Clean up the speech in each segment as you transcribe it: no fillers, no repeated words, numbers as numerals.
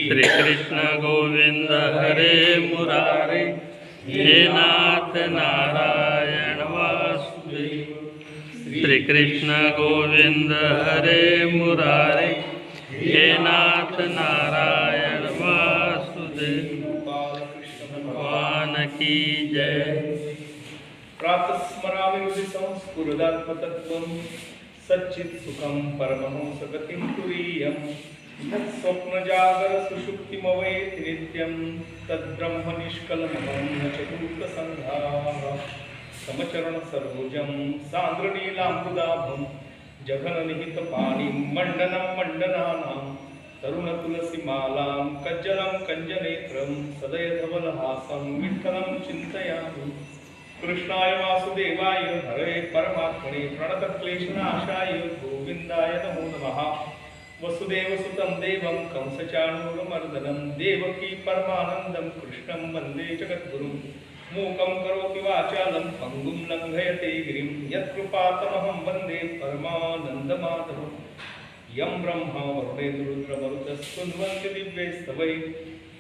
श्री कृष्ण गोविंद हरे मुरारे, हे नाथ नारायण वासुदेव। श्री कृष्ण गोविंद हरे मुरारे, हे नाथ नारायण वासुदेव। भगवान की जय। प्रातस्मरामि संस्फुरदात्मतत्त्वं सच्चित् सुखं परमहंसगतिं तुरीयं स्वप्नजागर सुषुप्तिमवैति नित्यं तद्ब्रह्म निष्कलमहं न चतुर्थसन्धाः समचरण सरोजं सान्द्रनीलाम्बुदाभं जघननिहितपाणिं मण्डनं मण्डनानां तरुणतुलसीमालां कज्जलं कञ्जनेत्रं सदयधवलहासं विठ्ठलं चिन्तयामि। कृष्णाय वासुदेवाय हरे परमात्मने प्रणतक्लेशनाशाय गोविन्दाय नमो नमः। वसुदेवसुतं देवं कंसचाणूरमर्दनं देवकी परमानन्दं कृष्णं वन्दे जगद्गुरुं। मूकं करोति वाचालं पङ्गुं लङ्घयते गिरिं यत्कृपातमहं वन्दे परमानन्दमाधवं। यं ब्रह्मा वरुणेन्द्ररुद्रमरुतस्तुन्वन्ति दिव्यैस्तवैः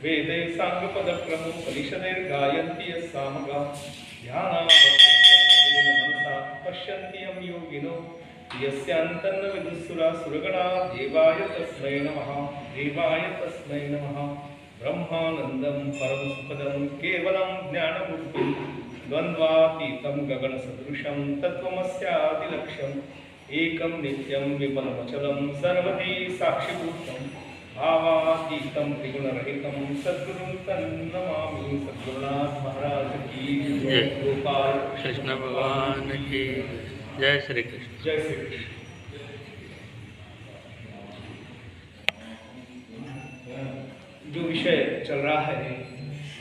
वेदैः साङ्गपदक्रमोपनिषदैर्गायन्ति यः सामगाः। ध्यानावस्थितं मनसा पश्यन्ति यं योगिनो यस्यान्तन्न विदुःसुरासुरगणा। देवाय तस्मै नमः, देवाय तस्मै नमः। ब्रह्मानन्दं परमसुखदं केवलं ज्ञानमूर्तिं द्वन्द्वातीतं गगनसदृशं तत्त्वमस्यादिलक्ष्यम् एकं नित्यं विमलमचलं सर्वधी साक्षिभूतं भावातीतं त्रिगुणरहितं सद्गुरुं तन्नमामि। सद्गुरुनाथ महाराज की जय। गोपाल कृष्ण भगवान की जय। श्री कृष्ण। जय श्री कृष्ण। जो विषय चल रहा है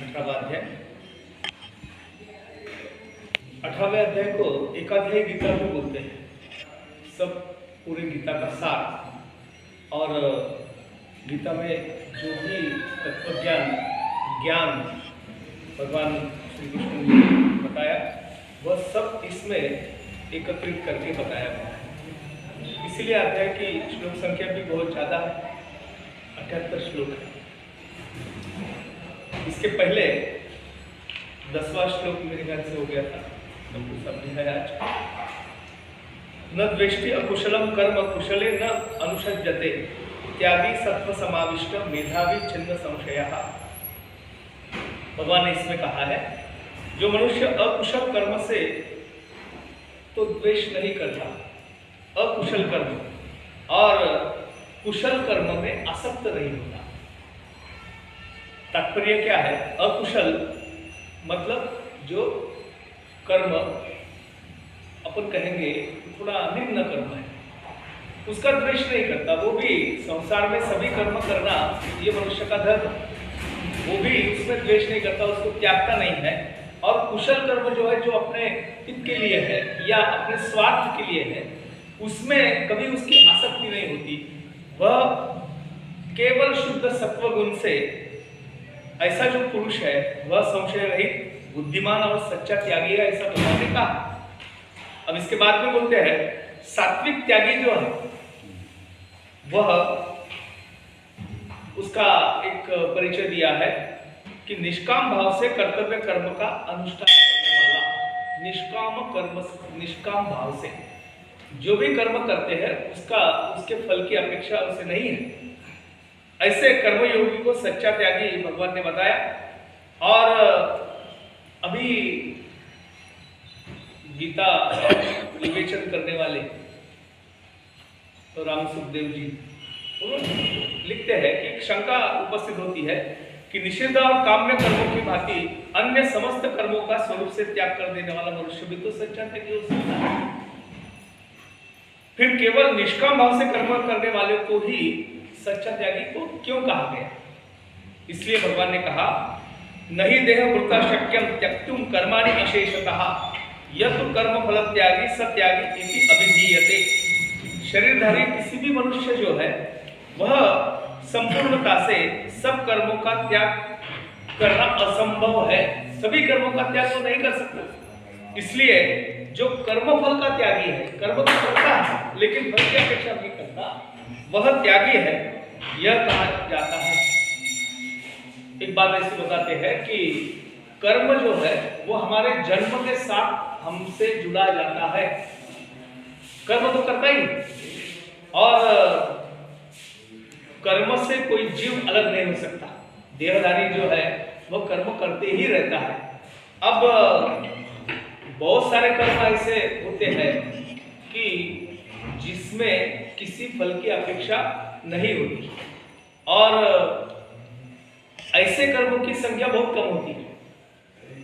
18वां अध्याय। 18वें अध्याय को एकाध्यायी गीता भी बोलते हैं। सब पूरे गीता का सार और गीता में जो भी तत्वज्ञान ज्ञान भगवान श्री कृष्ण ने बताया वह सब इसमें एकत्रित करके बताया गया है। इसीलिए अध्याय की श्लोक संख्या भी बहुत ज़्यादा है, 78 श्लोक है। इसके पहले 10वां श्लोक मेरे ख्याल से हो गया था, सब है आज। न द्वेष्टि अकुशलम कर्म कुशले न अनुषज्यते त्यागी सत्व समाविष्ट मेधावी छिन्न संशयः। भगवान ने इसमें कहा है जो मनुष्य अकुशल कर्म से तो द्वेष नहीं करता, अकुशल कर्म और कुशल कर्म में आसक्त नहीं होता। तात्पर्य क्या है? अकुशल मतलब जो कर्म अपन कहेंगे थोड़ा निम्न कर्म है, उसका द्वेष नहीं करता। वो भी संसार में सभी कर्म करना ये मनुष्य का धर्म, वो भी उसमें द्वेष नहीं करता, उसको त्यागता नहीं है। और कुशल कर्म जो है, जो अपने हित के लिए है या अपने स्वार्थ के लिए है, उसमें कभी उसकी आसक्ति नहीं होती। वह केवल शुद्ध सत्व गुण से ऐसा जो पुरुष है वह संशय रहित बुद्धिमान और सच्चा त्यागी है, ऐसा भगवान ने कहा। अब इसके बाद में बोलते हैं सात्विक त्यागी जो है वह उसका एक परिचय दिया है कि निष्काम भाव से कर्तव्य कर्म का अनुष्ठान करने वाला, निष्काम भाव से जो भी कर्म करते हैं उसके फल की अपेक्षा उसे नहीं है, ऐसे कर्मयोगी को सच्चा त्यागी भगवान ने बताया। और अभी गीता विवेचन करने वाले तो राम सुखदेव जी लिखते हैं कि एक शंका उपस्थित होती है कि निषिद्ध और काम्य कर्मों की भांति अन्य समस्त कर्मों का स्वरूप से त्याग कर देने वाला मनुष्य भी तो सच्चा त्यागी हो सकता है। फिर केवल निष्काम भाव से कर्म करने वाले को ही सच्चा त्यागी को क्यों कहा गया? इसलिए भगवान ने कहा नहीं देह वृता शक्यम त्यक्तुम कर्माणि अशेषतः यत् कर्म फल त्यागी सत्यागी इति अभिधीयते। शरीरधारी किसी भी मनुष्य जो है वह संपूर्णता से सब कर्मों का त्याग करना असंभव है, सभी कर्मों का त्याग तो नहीं कर सकता। इसलिए जो कर्मफल का त्यागी है, कर्म तो करता है लेकिन फल की अपेक्षा नहीं करता, वह त्यागी है। यह कहा जाता है एक बात ऐसी बताते हैं कि कर्म जो है वो हमारे जन्म के साथ हमसे जुड़ा जाता है। कर्म तो करता ही, और कर्म से कोई जीव अलग नहीं हो सकता। देहधारी जो है वो कर्म करते ही रहता है। अब बहुत सारे कर्म ऐसे होते हैं कि जिसमें किसी फल की अपेक्षा नहीं होती, और ऐसे कर्मों की संख्या बहुत कम होती है।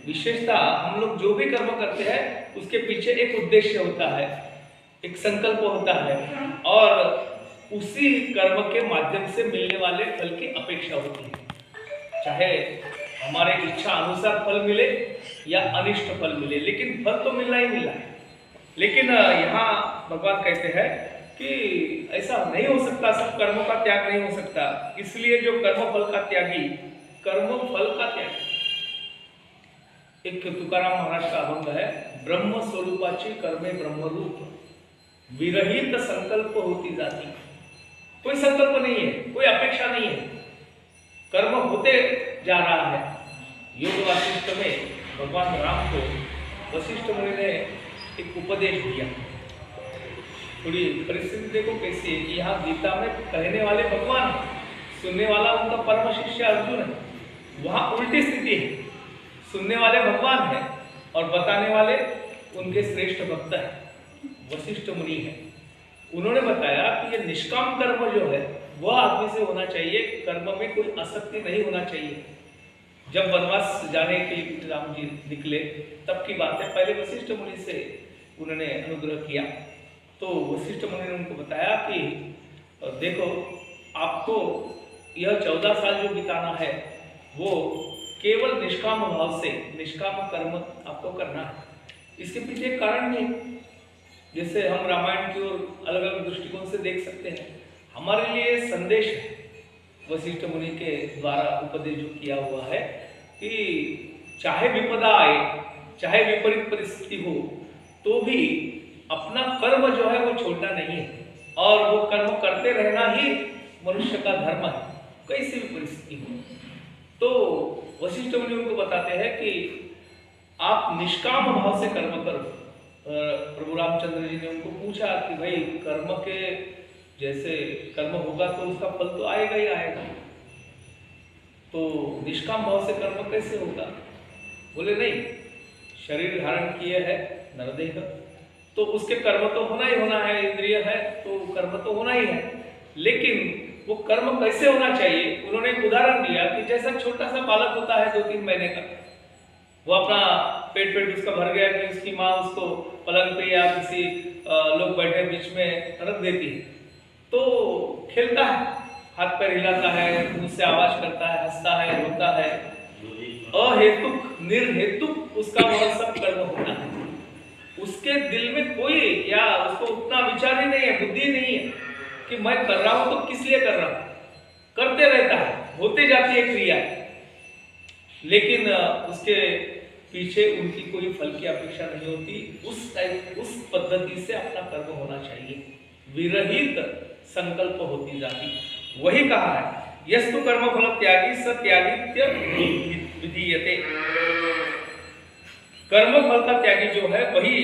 विशेषता हम लोग जो भी कर्म करते हैं उसके पीछे एक उद्देश्य होता है, एक संकल्प होता है, और उसी कर्म के माध्यम से मिलने वाले फल की अपेक्षा होती है। चाहे हमारे इच्छा अनुसार फल मिले या अनिष्ट फल मिले, लेकिन फल तो मिलना ही मिलना है। लेकिन यहाँ भगवान कहते हैं कि ऐसा नहीं हो सकता, सब कर्मों का त्याग नहीं हो सकता। इसलिए जो कर्म फल का त्यागी, कर्म फल का त्यागी, एक तुकाराम महाराज का अभंग है, ब्रह्म स्वरूपाची कर्मे ब्रह्मरूप, विरहित संकल्प होती जाती। कोई संकल्प नहीं है, कोई अपेक्षा नहीं है, कर्म होते जा रहा है। योग वासिष्ठ में भगवान राम को वशिष्ठ मुनि ने एक उपदेश दिया। थोड़ी परिस्थिति देखो कैसी है कि यहाँ गीता में कहने वाले भगवान, सुनने वाला उनका परम शिष्य अर्जुन है। वहाँ उल्टी स्थिति है, सुनने वाले भगवान है और बताने वाले उनके श्रेष्ठ भक्त है, वशिष्ठ मुनि है। उन्होंने बताया कि ये निष्काम कर्म जो है वह आदमी से होना चाहिए, कर्म में कोई आसक्ति नहीं होना चाहिए। जब वनवास जाने के लिए राम जी निकले तब की बात है, पहले वशिष्ठ मुनि से उन्होंने अनुग्रह किया। तो वशिष्ठ मुनि ने उनको बताया कि देखो, आपको यह 14 साल जो बिताना है वो केवल निष्काम भाव से निष्काम कर्म आपको करना है। इसके पीछे एक कारण नहीं, जैसे हम रामायण की ओर अलग अलग दृष्टिकोण से देख सकते हैं। हमारे लिए संदेश है वशिष्ठ मुनि के द्वारा उपदेश जो किया हुआ है कि चाहे विपदा आए, चाहे विपरीत परिस्थिति हो, तो भी अपना कर्म जो है वो छोड़ना नहीं है, और वो कर्म करते रहना ही मनुष्य का धर्म है, कैसी भी परिस्थिति हो। तो वशिष्ठ मुनि उनको बताते हैं कि आप निष्काम भाव से कर्म करो। प्रभु रामचंद्र जी ने उनको पूछा कि भाई, कर्म के जैसे कर्म होगा तो उसका फल तो आएगा ही आएगा, तो निष्काम भाव से कर्म कैसे होगा? बोले नहीं, शरीर धारण किए है नरदेह, तो उसके कर्म तो होना ही होना है, इंद्रिय है तो कर्म तो होना ही है। लेकिन वो कर्म कैसे होना चाहिए, उन्होंने एक उदाहरण दिया कि जैसा छोटा सा बालक होता है 2-3 महीने का, वो अपना पेट उसका भर गया कि उसकी माँ उसको पलंग पे या किसी लोग बैठे बीच में रख देती है, तो खेलता है, हाथ पैर हिलाता है, मुंह से आवाज करता है, हंसता है, रोता है, अहेतुक निर्हेतुक उसका वह सब कर्म होता है। उसके दिल में कोई या उसको उतना विचार ही नहीं है, बुद्धि नहीं है कि मैं कर रहा हूं तो किस लिए कर रहा हूं, करते रहता है, होते जाती है क्रिया, लेकिन उसके पीछे उनकी कोई फल की अपेक्षा नहीं होती। उस पद्धति से अपना कर्म होना चाहिए, विरहित संकल्प होती जाती। वही कहा है, यस्तु कर्म फल त्यागी स त्यागित्य विधीयते। कर्म फल का त्यागी जो है वही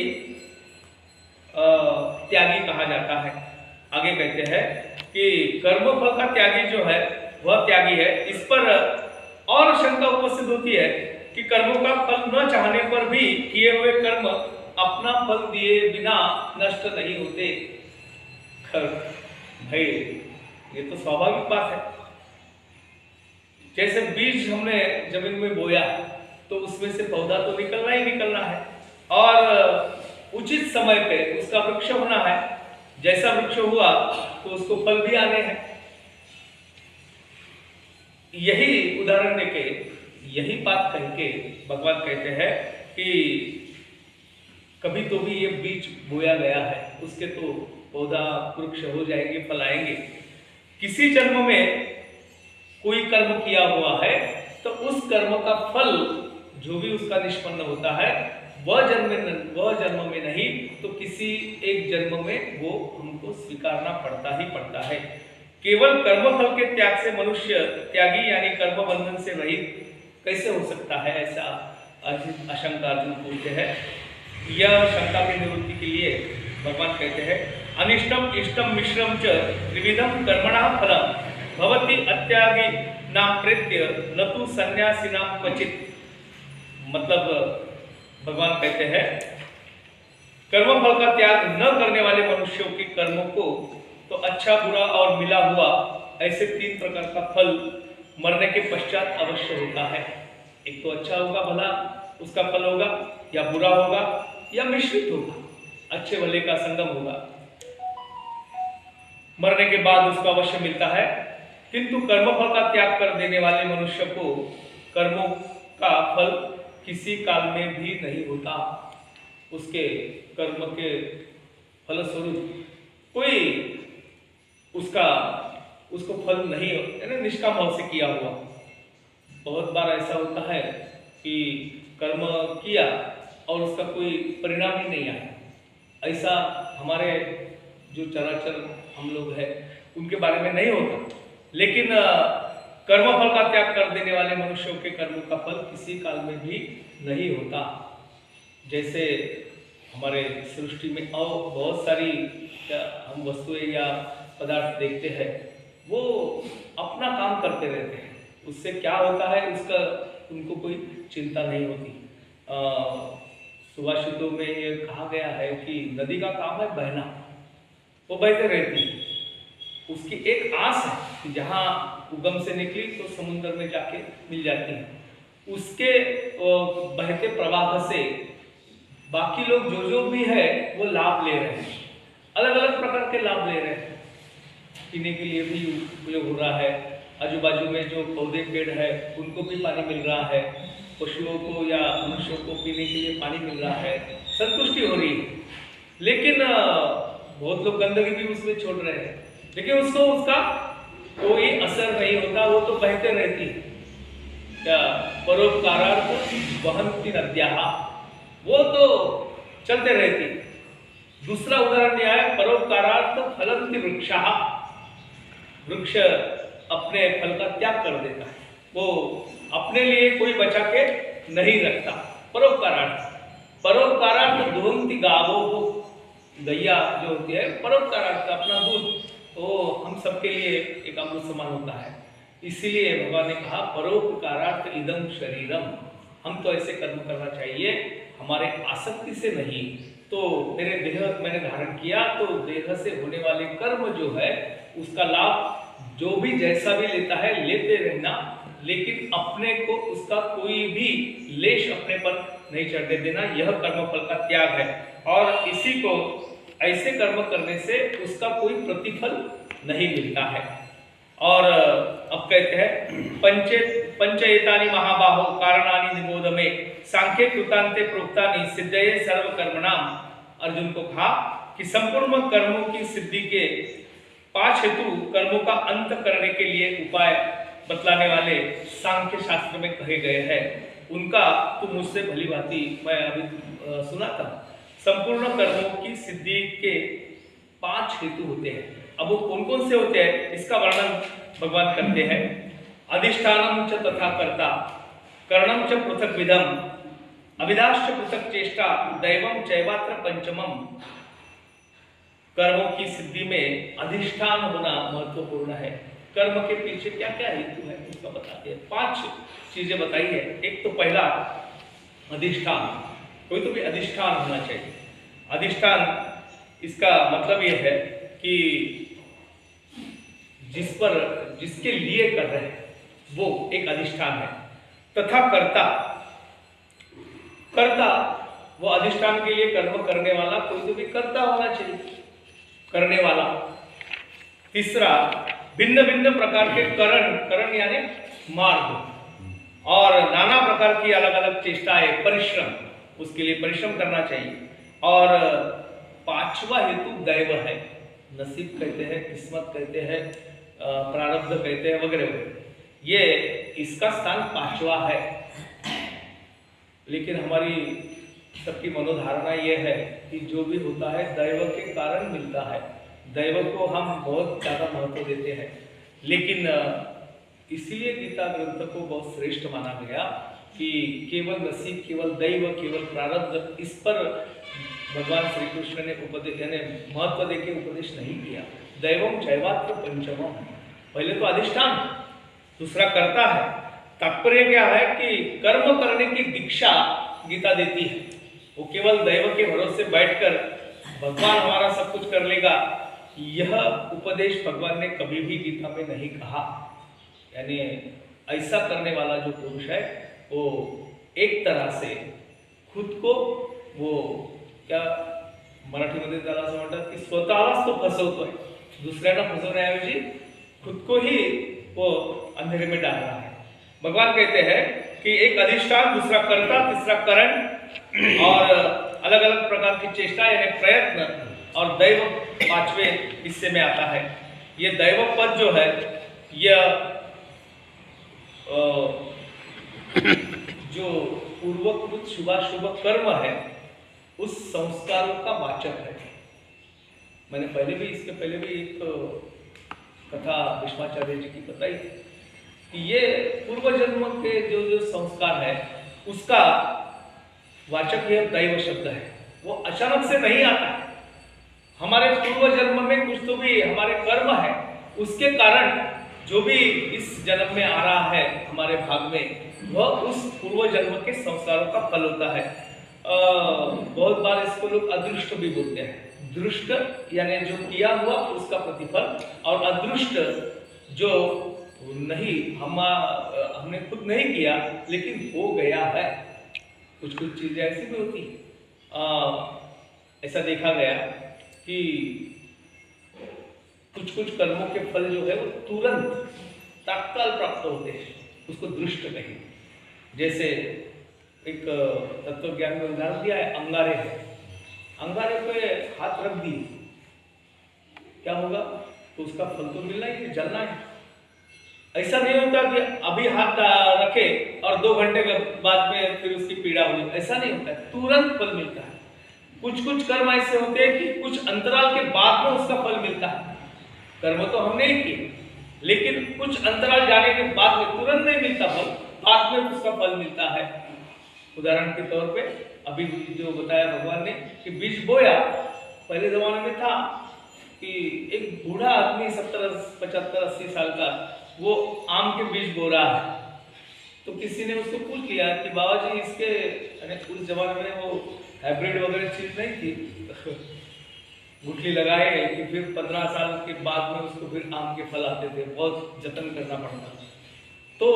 त्यागी कहा जाता है। आगे कहते हैं कि कर्म फल का त्यागी जो है वह त्यागी है। इस पर और शंका उपस्थित होती है कि कर्मों का फल न चाहने पर भी किए हुए कर्म अपना फल दिए बिना नष्ट नहीं होते। भाई, ये तो स्वाभाविक बात है। जैसे बीज हमने जमीन में बोया तो उसमें से पौधा तो निकलना ही निकलना है, और उचित समय पे उसका वृक्ष होना है। जैसा वृक्ष हुआ तो उसको फल भी आने हैं। यही उदाहरण देके, यही बात कह के भगवान कहते हैं कि कभी तो भी ये बीज बोया गया है, उसके तो पौधा वृक्ष हो जाएंगे, फल आएंगे। किसी जन्म में कोई कर्म किया हुआ है तो उस कर्म का फल जो भी उसका निष्पन्न होता है वह जन्म में नहीं तो किसी एक जन्म में वो हमको स्वीकारना पड़ता ही पड़ता है। केवल कर्मफल के त्याग से मनुष्य त्यागी यानी कर्म बंधन से रहित कैसे हो सकता है, ऐसा आशंका अर्जुन पूछते हैं। यह शंका की निवृत्ति के लिए भगवान कहते हैं अनिष्टम इष्टम मिश्रम च त्रिविधम कर्मणा फलम भवति अत्यागी नाम प्रेत्य न तु सन्यासी नाम क्वचित। मतलब भगवान कहते हैं कर्मफल का त्याग न करने वाले मनुष्यों के कर्मों को तो अच्छा बुरा और मिला हुआ ऐसे 3 प्रकार का फल मरने के पश्चात अवश्य होता है। एक तो अच्छा होगा, भला उसका फल होगा, या बुरा होगा या मिश्रित होगा, अच्छे भले का संगम होगा, मरने के बाद उसको अवश्य मिलता है। किंतु कर्मफल का त्याग कर देने वाले मनुष्य को कर्मों का फल किसी काल में भी नहीं होता। उसके कर्म के फलस्वरूप कोई उसको फल नहीं, यानी निष्काम भाव से किया हुआ। बहुत बार ऐसा होता है कि कर्म किया और उसका कोई परिणाम ही नहीं आया। ऐसा हमारे जो चराचर हम लोग हैं उनके बारे में नहीं होता, लेकिन कर्मफल का त्याग कर देने वाले मनुष्यों के कर्मों का फल किसी काल में भी नहीं होता। जैसे हमारे सृष्टि में और बहुत सारी हम वस्तुएं या पदार्थ देखते हैं, वो अपना काम करते रहते हैं, उससे क्या होता है उसका उनको कोई चिंता नहीं होती। सुभाषितों में ये कहा गया है कि नदी का काम है बहना, वो बहते रहती है, उसकी एक आस है कि जहाँ उगम से निकली तो समुद्र में जाके मिल जाती है। उसके बहते प्रवाह से बाकी लोग जो भी है वो लाभ ले रहे हैं, अलग अलग प्रकार के लाभ ले रहे हैं। पीने के लिए भी उपयोग हो रहा है, आजू बाजू में जो पौधे पेड़ है उनको भी पानी मिल रहा है, पशुओं को या मनुष्यों को पीने के लिए पानी मिल रहा है, संतुष्टि हो रही है। लेकिन बहुत लोग गंदगी भी उसमें छोड़ रहे हैं, लेकिन उसको उसका कोई असर नहीं होता, वो तो बहते रहती है। क्या परोपकारार्थ वहन्ति नद्याः, वो तो चलते रहती। दूसरा उदाहरण यह है परोपकारार्थ फलन्ति वृक्षाः, वृक्ष अपने फल का त्याग कर देता है, वो अपने लिए कोई बचा के नहीं रखता। परोपकारार्थ दुहन्ति गावोः, गैया जो होती है परोपकारार्थ अपना दूध तो हम सबके लिए एक अमृत समान होता है। इसीलिए भगवान ने कहा परोपकारार्थ इदं शरीरम, हम तो ऐसे कर्म करना चाहिए हमारे आसक्ति से नहीं। तो मेरे देह मैंने धारण किया तो देह से होने वाले कर्म जो है उसका लाभ जो भी जैसा भी लेता है लेते रहना, लेकिन अपने को उसका कोई भी लेश अपने पर नहीं चढ़ने देना। यह कर्मफल का त्याग है और इसी को ऐसे कर्म करने से उसका कोई प्रतिफल नहीं मिलता है। और अब कहते हैं पंचेतानि महाबाहो कारणानि निबोध में सांख्ये कृतान्ते प्रोक्तानि सिद्धये सर्व कर्मणाम। अर्जुन को कहा कि संपूर्ण कर्मों की सिद्धि के 5 हेतु कर्मों का अंत करने के लिए उपाय बतलाने वाले सांख्य शास्त्र में कहे गए हैं, उनका तो मुझसे भली भांति मैं अभी सुना था। संपूर्ण कर्मों की सिद्धि के 5 हेतु होते हैं। अब वो कौन कौन से होते हैं इसका वर्णन भगवान करते हैं। अधिष्ठानम च तथा कर्ता, कर्णम च पृथक विधम, अभिधाश्च पृथक चेष्टा, दैवम चैवात्र पंचमम। कर्मों की सिद्धि में अधिष्ठान होना महत्वपूर्ण है। कर्म के पीछे क्या क्या हेतु है उसका बताते हैं। 5 चीजें बताई है। एक तो पहला अधिष्ठान, कोई तो भी अधिष्ठान होना चाहिए। अधिष्ठान इसका मतलब यह है कि जिसके लिए कर रहे हैं वो एक अधिष्ठान है। तथा कर्ता, कर्ता वो अधिष्ठान के लिए कर्म करने वाला कोई तो भी कर्ता होना चाहिए, करने वाला। तीसरा भिन्न भिन्न प्रकार के करण यानी मार्ग और नाना प्रकार की अलग अलग चेष्टाएं, परिश्रम, उसके लिए परिश्रम करना चाहिए। और 5वां हेतु दैव है, नसीब कहते हैं, किस्मत कहते हैं, प्रारब्ध कहते हैं वगैरह वगैरह। ये इसका स्थान 5वां है। लेकिन हमारी सबकी मनोधारणा ये है कि जो भी होता है दैव के कारण मिलता है, दैव को हम बहुत ज़्यादा महत्व देते हैं, लेकिन इसीलिए गीता ग्रंथ को बहुत श्रेष्ठ माना गया कि केवल नसीब, केवल दैव, केवल प्रारब्ध, इस पर भगवान श्री कृष्ण ने उपदेश यानी महत्व देके उपदेश नहीं किया। दैवम जैवात्र पंचमम, पहले तो अधिष्ठान, दूसरा कर्ता है। तात्पर्य क्या है कि कर्म करने की दीक्षा गीता देती है। वो केवल दैव के भरोसे बैठकर भगवान हमारा सब कुछ कर लेगा, यह उपदेश भगवान ने कभी भी गीता में नहीं कहा। यानी ऐसा करने वाला जो पुरुष है वो एक तरह से खुद को, वो क्या मराठीमध्ये त्याला असं म्हणतात की स्वतःलाच तो फसवतोय, दुसऱ्यांना फसवण्याऐवजी खुद को ही वो अंधेरे में डाल रहा है। भगवान कहते हैं कि एक अधिष्ठान, दूसरा कर्ता, तीसरा करण और अलग अलग प्रकार की चेष्टा यानी प्रयत्न, और दैव पांचवें हिस्से में आता है। ये दैव पद जो है यह जो पूर्वकृत शुभाशुभ कर्म है उस संस्कारों का वाचक है। मैंने इसके पहले भी एक कथा भीष्माचार्य जी की बताई कि ये पूर्व जन्म के जो जो संस्कार है उसका वाचक यह दैव शब्द है। वो अचानक से नहीं आता है। हमारे पूर्व जन्म में कुछ तो भी हमारे कर्म है, उसके कारण जो भी इस जन्म में आ रहा है हमारे भाग में, वह उस पूर्व जन्म के संस्कारों का फल होता है। बहुत बार इसको लोग अदृष्ट भी बोलते हैं। दृष्ट यानी जो किया हुआ उसका प्रतिफल, और अदृष्ट जो नहीं, हमने खुद नहीं किया लेकिन हो गया है। कुछ कुछ चीजें ऐसी भी होती ऐसा देखा गया कि कुछ कुछ कर्मों के फल जो है वो तुरंत तत्काल प्राप्त होते हैं, उसको दृष्ट कहेंगे। जैसे एक तत्व ज्ञान में उदाहरण दिया है, अंगारे है। अंगारे पे हाथ रख दिए, क्या होगा? तो उसका फल तो मिलना ही, जलना है। ऐसा नहीं होता कि अभी हाथ रखे और 2 घंटे के बाद में फिर उसकी पीड़ा हुई, ऐसा नहीं होता है, तुरंत फल मिलता है। कुछ कुछ कर्म ऐसे होते हैं कि कुछ अंतराल के बाद में उसका फल मिलता है। कर्म तो हमने ही किए, लेकिन कुछ अंतराल जाने के बाद में तुरंत नहीं मिलता फल, बाद में उसका फल मिलता है। उदाहरण के तौर पे अभी जो बताया भगवान ने कि बीज बोया, पहले जमाने में था कि एक बूढ़ा आदमी 70, 75, 80 साल का, वो आम के बीज बो रहा है। तो किसी ने उसको पूछ लिया कि बाबा जी इसके, उस जमाने में वो हाइब्रिड वगैरह चीज नहीं थी, गुठली लगाए कि फिर 15 साल के बाद में उसको फिर आम के फल आते थे, बहुत जतन करना पड़ता था। तो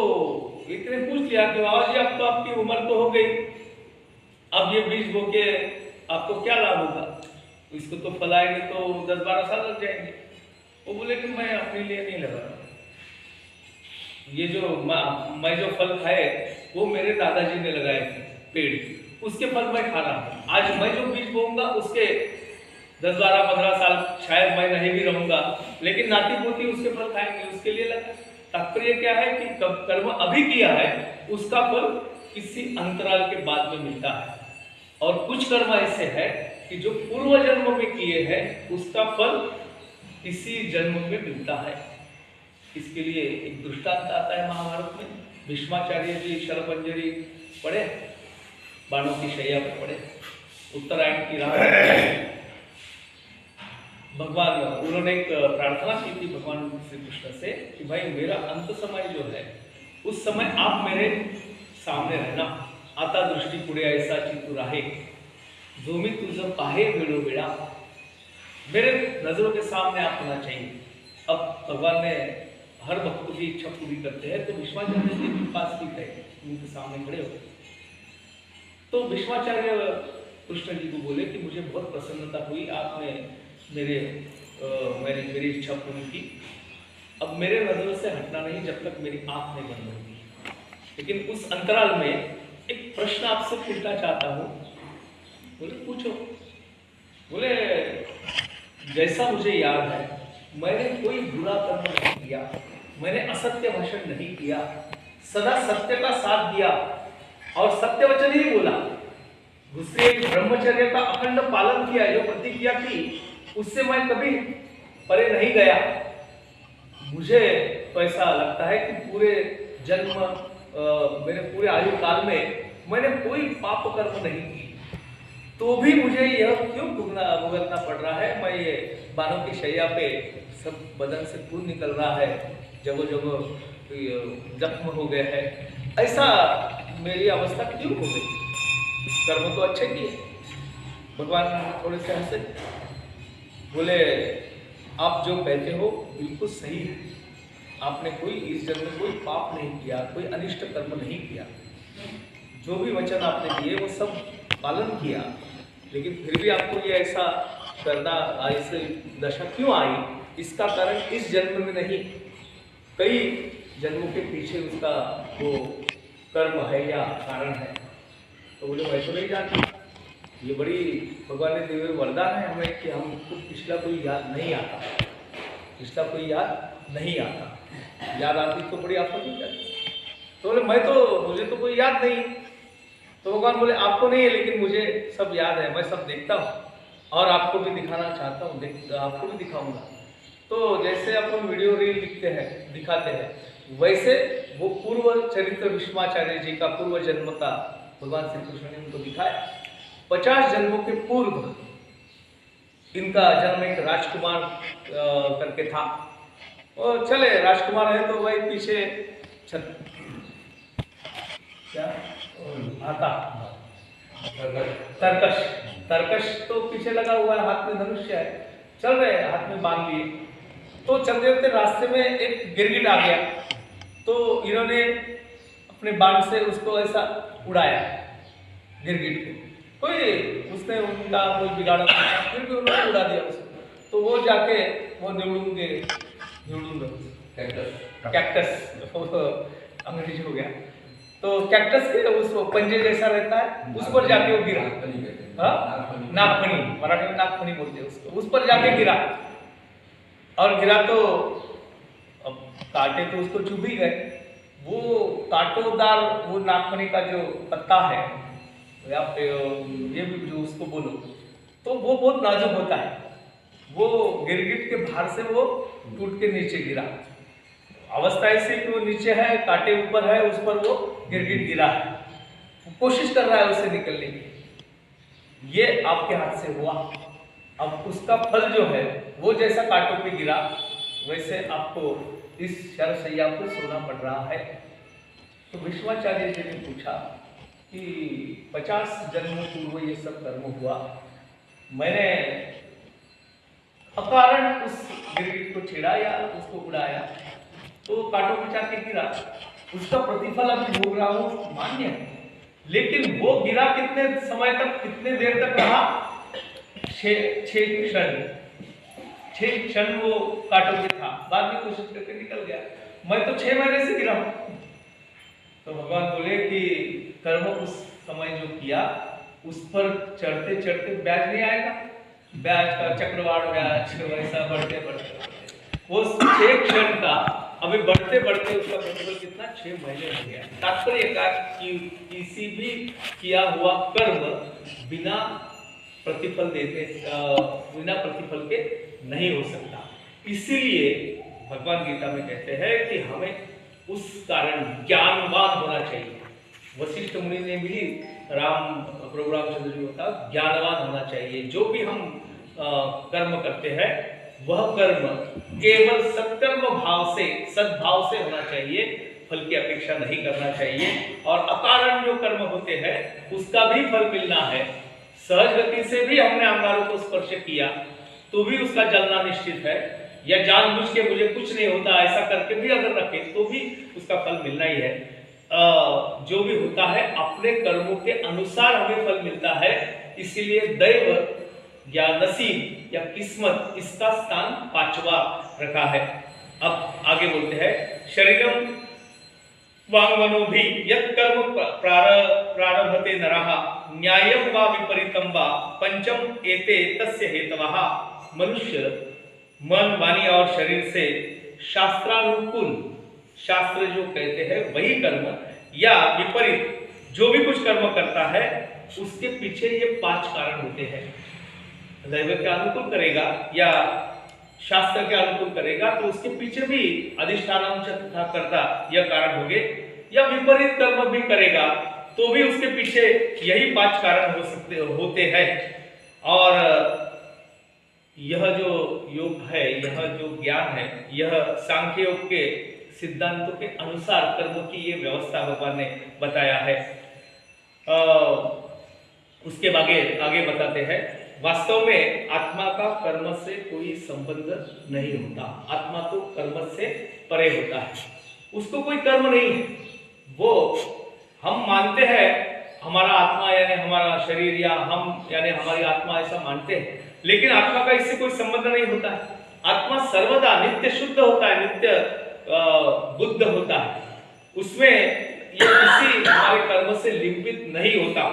इतने पूछ लिया कि बाबा जी अब तो आपकी उम्र तो हो गई, अब ये बीज बो के आपको क्या लाभ होगा? इसको तो फल आएंगे तो 10-12 साल लग जाएंगे। वो बोले कि मैं अपने लिए नहीं लगा रहा, ये जो मैं जो फल खाए वो मेरे दादाजी ने लगाए थे पेड़, उसके फल मैं खा रहा हूँ। आज मैं जो बीज बोऊंगा उसके 10, 12, 15 साल शायद मैं नहीं भी रहूंगा, लेकिन नाती पोती उसके फल खाएंगे, उसके लिए लगा। तात्पर्य क्या है कि कर्म अभी किया है उसका फल किसी अंतराल के बाद में मिलता है। और कुछ कर्म ऐसे है कि जो पूर्व जन्म में किए हैं उसका फल इसी जन्म में मिलता है। इसके लिए एक दृष्टांत आता है महाभारत में। भीष्माचार्य जी शरपंजरी पढ़े, बाणों की शैया पर पढ़े, उत्तरायण की रात भगवान, उन्होंने एक प्रार्थना की थी भगवान श्री कृष्ण से कि भाई मेरा अंत समय जो है उस समय आप मेरे सामने रहना, आता दृष्टि पुढे ऐसा चित्तू राहे, जो मी तुझं पाहे वेळोवेळा, मेरे नजरों के सामने आप होना चाहिए। अब भगवान ने हर भक्त की इच्छा पूरी करते हैं, तो भीष्माचार्य जी के पास भी गए, उनके सामने खड़े हो। तो भीष्माचार्य कृष्ण जी को बोले कि मुझे बहुत प्रसन्नता हुई, आपने मेरी इच्छा पूरी की। अब मेरे नजरों से हटना नहीं जब तक मेरी आंख नहीं बंद होगी। लेकिन उस अंतराल में एक प्रश्न आपसे पूछना चाहता हूँ। बोले पूछो। बोले जैसा मुझे याद है मैंने कोई बुरा कर्म नहीं किया, मैंने असत्य भाषण नहीं किया, सदा सत्य का साथ दिया और सत्य वचन ही बोला। दूसरे ब्रह्मचर्य का अखंड पालन किया, जो प्रतिज्ञा की उससे मैं कभी परे नहीं गया। मुझे तो ऐसा लगता है कि पूरे जन्म मेरे पूरे आयु काल में मैंने कोई पाप कर्म नहीं की, तो भी मुझे यह क्यों भुगतना पड़ रहा है। मैं ये बानों की शैया पे सब बदन से खून निकल रहा है, जगह जगह जख्म हो गए हैं, ऐसा मेरी अवस्था क्यों हो गई। कर्म तो अच्छे किए। भगवान थोड़े से हंसे, बोले आप जो कहते हो बिल्कुल सही है, आपने कोई इस जन्म में कोई पाप नहीं किया, कोई अनिष्ट कर्म नहीं किया, जो भी वचन आपने दिए वो सब पालन किया, लेकिन फिर भी आपको ये ऐसा करना, ऐसे दशा क्यों आई। इसका कारण इस जन्म में नहीं, कई जन्मों के पीछे उसका वो कर्म है या कारण है। तो बोले मैं तो नहीं जानता। ये बड़ी भगवान ने दिए हुए वरदान है हमें कि हमको पिछला कोई याद नहीं आता, पिछला कोई याद नहीं आता। याद आती तो बड़ी आपको नहीं जाती। तो बोले मुझे तो कोई याद नहीं। तो भगवान बोले आपको नहीं है, लेकिन मुझे सब याद है, मैं सब देखता हूँ और आपको भी दिखाना चाहता हूँ, आपको भी दिखाऊंगा। तो जैसे अपन वीडियो रील दिखाते हैं, वैसे वो पूर्व चरित्र भीष्माचार्य जी का पूर्व जन्म का भगवान श्री कृष्ण ने उनको दिखाया। 50 जन्मों के पूर्व इनका जन्म एक राजकुमार करके था, और चले राजकुमार है तो भाई पीछे क्या आता तरकश तो पीछे लगा हुआ है, हाथ में धनुष्य है, चल रहे हाथ में बांध लिए। तो चलते चलते रास्ते में एक गिरगिट आ गया, तो इन्होंने अपने बाण से उसको ऐसा उड़ाया गिरगिट को। कोई उसने उनका कोई बिगाड़ा था, फिर भी उन्होंने उड़ा दिया उसको। तो वो जाके वो कैक्टस अंग्रेजी हो गया, तो कैक्टस के उस पंजे जैसा रहता है, उस पर जाके वो गिरा। नागफनी, मराठी में नागफनी बोलते हैं उसको। उस पर जाके गिरा, और गिरा तो अब कांटे तो उसको चुभ ही गए। वो कांटोदार वो नागफनी का जो पत्ता है, या ये भी जो उसको बोलो, तो वो बहुत नाजुक होता है। वो गिरगिट के भार से वो टूट के नीचे गिरा। अवस्था ऐसी कि वो नीचे है, कांटे ऊपर है, उस पर वो गिरगिट गिरा है, वो कोशिश कर रहा है उससे निकलने की। ये आपके हाथ से हुआ, अब उसका फल जो है वो जैसा कांटों पे गिरा, वैसे आपको इस शरशैया को सोना पड़ रहा है। तो भीष्माचार्य जी ने पूछा कि 50 जन्मों पूर्व ये सब कर्म हुआ, मैंने अकारण उस गिरगिट को छेड़ा या उसको उड़ाया, तो कांटों पे जाके गिरा, उसका प्रतिफल अभी भोग रहा हूं, मान्य है। लेकिन वो गिरा कितने समय तक, कितने देर तक रहा? 6 क्षण वो कांटों पे था, बाद में कोशिश करके निकल गया। मैं तो 6 महीने से गिरा हूं। तो भगवान बोले कि कर्म उस समय जो किया, उस पर चढ़ते चढ़ते ब्याज नहीं आएगा, ब्याज का चक्रवाढ़ ब्याज वैसा बढ़ते वो 6 क्षण का अभी बढ़ते बढ़ते उसका प्रतिफल कितना 6 महीने हो गया। तात्पर्य का कि किसी भी किया हुआ कर्म बिना प्रतिफल के नहीं हो सकता। इसीलिए भगवान गीता में कहते हैं कि हमें उस कारण ज्ञानवान होना चाहिए। वशिष्ठ मुनि ने भी प्रभु रामचंद्र जी को कहा ज्ञानवान होना चाहिए। जो भी हम कर्म करते हैं वह कर्म केवल सत्कर्म भाव से, सद्भाव से होना चाहिए, फल की अपेक्षा नहीं करना चाहिए। और अकारण जो कर्म होते हैं उसका भी फल मिलना है। सहज गति से भी हमने अंगारों को स्पर्श किया तो भी उसका जलना निश्चित है, या जानबूझ के मुझे कुछ नहीं होता ऐसा करके भी अगर रखे तो भी उसका फल मिलना ही है। जो भी होता है अपने कर्मों के अनुसार हमें फल मिलता है। इसीलिए दैव या नसीब या किस्मत इसका स्थान 5वां रखा है। अब आगे बोलते हैं, शरीरम वांगमनो भी यत् कर्म प्रारभते नरः न्यायं वा विपरीतं वा पंचम एते तस्य हेतवः। मनुष्य मन, वाणी और शरीर से शास्त्रानुकूल, शास्त्र जो कहते हैं वही कर्म, या विपरीत जो भी कुछ कर्म करता है उसके पीछे ये 5 कारण होते हैं। दैव के अनुकूल करेगा या शास्त्र के अनुकूल करेगा तो उसके पीछे भी अधिष्ठानम च तथा कर्ता यह कारण होंगे, या विपरीत कर्म भी करेगा तो भी उसके पीछे यही 5 कारण होते हैं। और यह जो योग है, यह जो ज्ञान है, यह सांख्य योग के सिद्धांतों के अनुसार कर्मों की ये व्यवस्था भगवान ने बताया है। उसके आगे बताते हैं, वास्तव में आत्मा का कर्म से कोई संबंध नहीं होता। आत्मा तो कर्म से परे होता है, उसको कोई कर्म नहीं है। वो हम मानते हैं हमारा आत्मा यानी हमारा शरीर, या हम यानी हमारी आत्मा ऐसा मानते हैं, लेकिन आत्मा का इससे कोई संबंध नहीं होता है। आत्मा सर्वदा नित्य शुद्ध होता है, नित्य बुद्ध होता है, उसमें यह किसी हमारे कर्म से लिंपित नहीं होता,